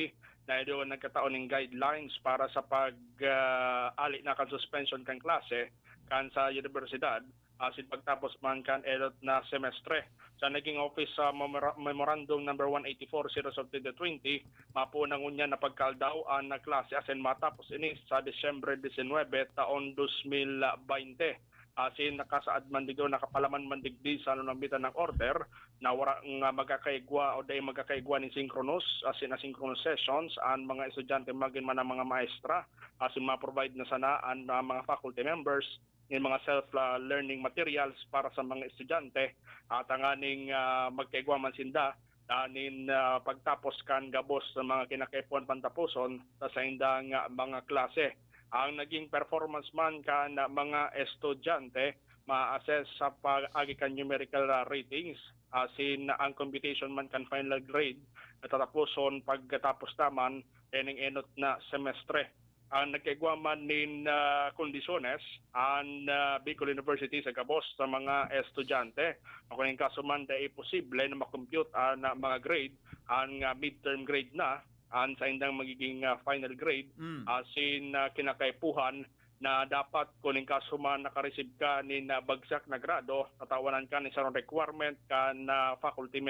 na doon nagkataon ng guidelines para sa pag-ali na kan suspension kan klase kan sa universidad asin pagtapos man kan enot na semestre. Sa naging office sa memorandum number 184 series of 2020 mapunang unya na pagkaldaw na klase asin matapos ini sa Disyembre 19 taon 2020. Asin nakasaad man digdo nakapalaman man digdi sa nambitan ng order na wala nga magkakaigwa o dahil magkakaigwa ni synchronous asin asynchronous sessions ang mga estudyante magin man ang mga maestra asin ma-provide na sana ang mga faculty members ng mga self-learning materials para sa mga estudyante at anganing magkaigwa man sinda anin pagtapos kan gabos sa mga kinakaipon pantapuson sa indang mga klase. Ang naging performance man kan mga estudyante ma-assess sa pag-agi kan numerical ratings asin ang computation man kan final grade at tatapuson pagkatapos naman ening enot na semestre. Ang nagkaigwa man nin kondisyones ang Bicol University sa gabos sa mga estudyante. Kung yung kaso man dahil posible na makompute ang mga grade, ang midterm grade na ang sa indang magiging final grade asin kinakaipuhan na dapat kung kaso man nakareceive ka ni bagsak na grado tatawanan ka ni sa requirement ka na faculty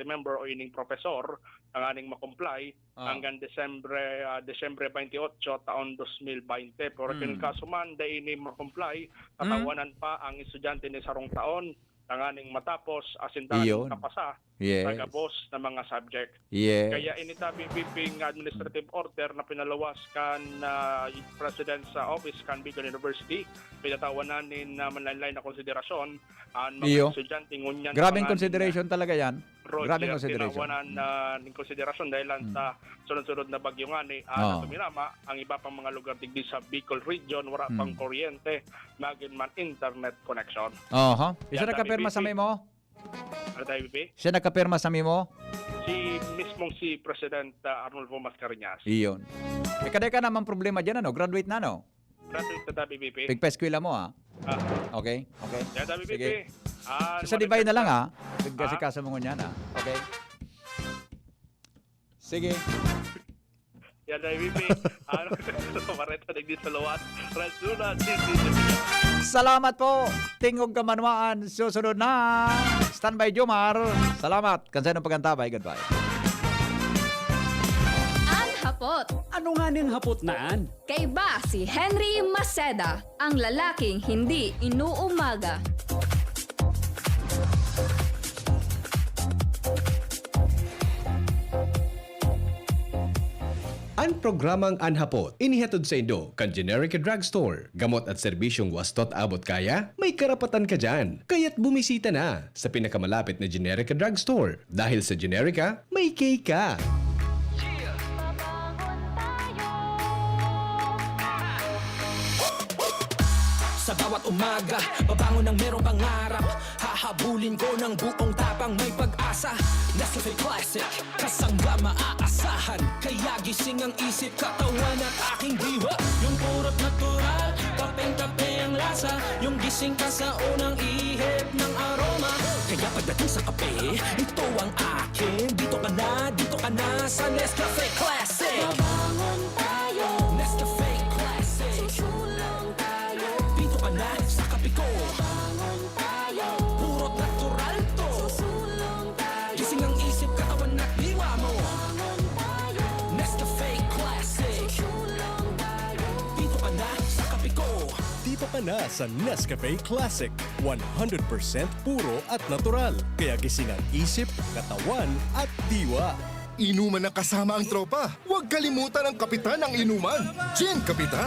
member o ining professor ang aning makomply hanggang Desyembre 28 taon 2020 pero kung kaso man dahil ini makomply tatawanan pa ang estudyante ni sarong taon ang aning matapos asin tayo kapasa sa gabos na mga subject. Kaya inita BBP administrative order na pinalawas kan President sa office kan Bicol University pinatawanan ni manlalay na konsiderasyon ang mga estudyante ngunyan. Grabing consideration talaga yan. Grabing consideration. Tinawanan ng konsiderasyon dahil sa sunod-sunod na bagyo nga ni tumirama ang iba pang mga lugar digdi sa Bicol region wala pang kuryente magin man internet connection. Isa nagkapirma sa memo? Ano tayo, BP? Siya nagkapirma sa memo? Si President Arnulfo Mascareñas. Iyon. Kada ka naman problema dyan, ano? Graduate na, no? Graduate na tabi, BP. Pigpa-eskwela mo, ha? Okay. Yan tabi, BP. Sige. Sa divide na lang, ha? Pagkasikaso mo ngunyan, ha? Okay. Sige. Yan tabi, BP. Mareta nagdi sa luwas. Rasuna, Salamat po. Tingog kamanwaan. Susunod na. Standby Jomar. Salamat. Kansa ng pagantabay. Goodbye. Ang hapot. Ano nga ning hapot naan? Kay ba si Henry Maceda, ang lalaking hindi inuumaga. Ang programang Anhapot, inihatod sa Indo, kan Generic Drugstore. Gamot at serbisyong wastot abot kaya, may karapatan ka dyan. Kaya't bumisita na sa pinakamalapit na Generic Drugstore. Dahil sa Generica, may K ka. Sa bawat umaga, babangon ng merong pangarap. Hahabulin ko ng buong tapang may pag-asa. Nescafe Classic, kasangga maaasahan. Kaya gising ang isip, katawan at aking diwa. Yung purot natural, kapeng-kape ang lasa. Yung gising ka sa unang ihip ng aroma. Kaya pagdating sa kape, ito ang akin. Dito ka na sa Nescafe Classic. Babangon tayo, Nescafe Classic. Susulong tayo, dito ka na sa kape ko. Babangon tayo, purot natural to. Susulong tayo, gising ang isip, katawan at diwa mo. Babangon tayo, Nescafe Classic. ka na sa Nescafe Classic. 100% puro at natural. Kaya gising ang isip, katawan at diwa. Inuman ng kasama ang tropa. Huwag kalimutan ang kapitan ng inuman. Gin Kapitan.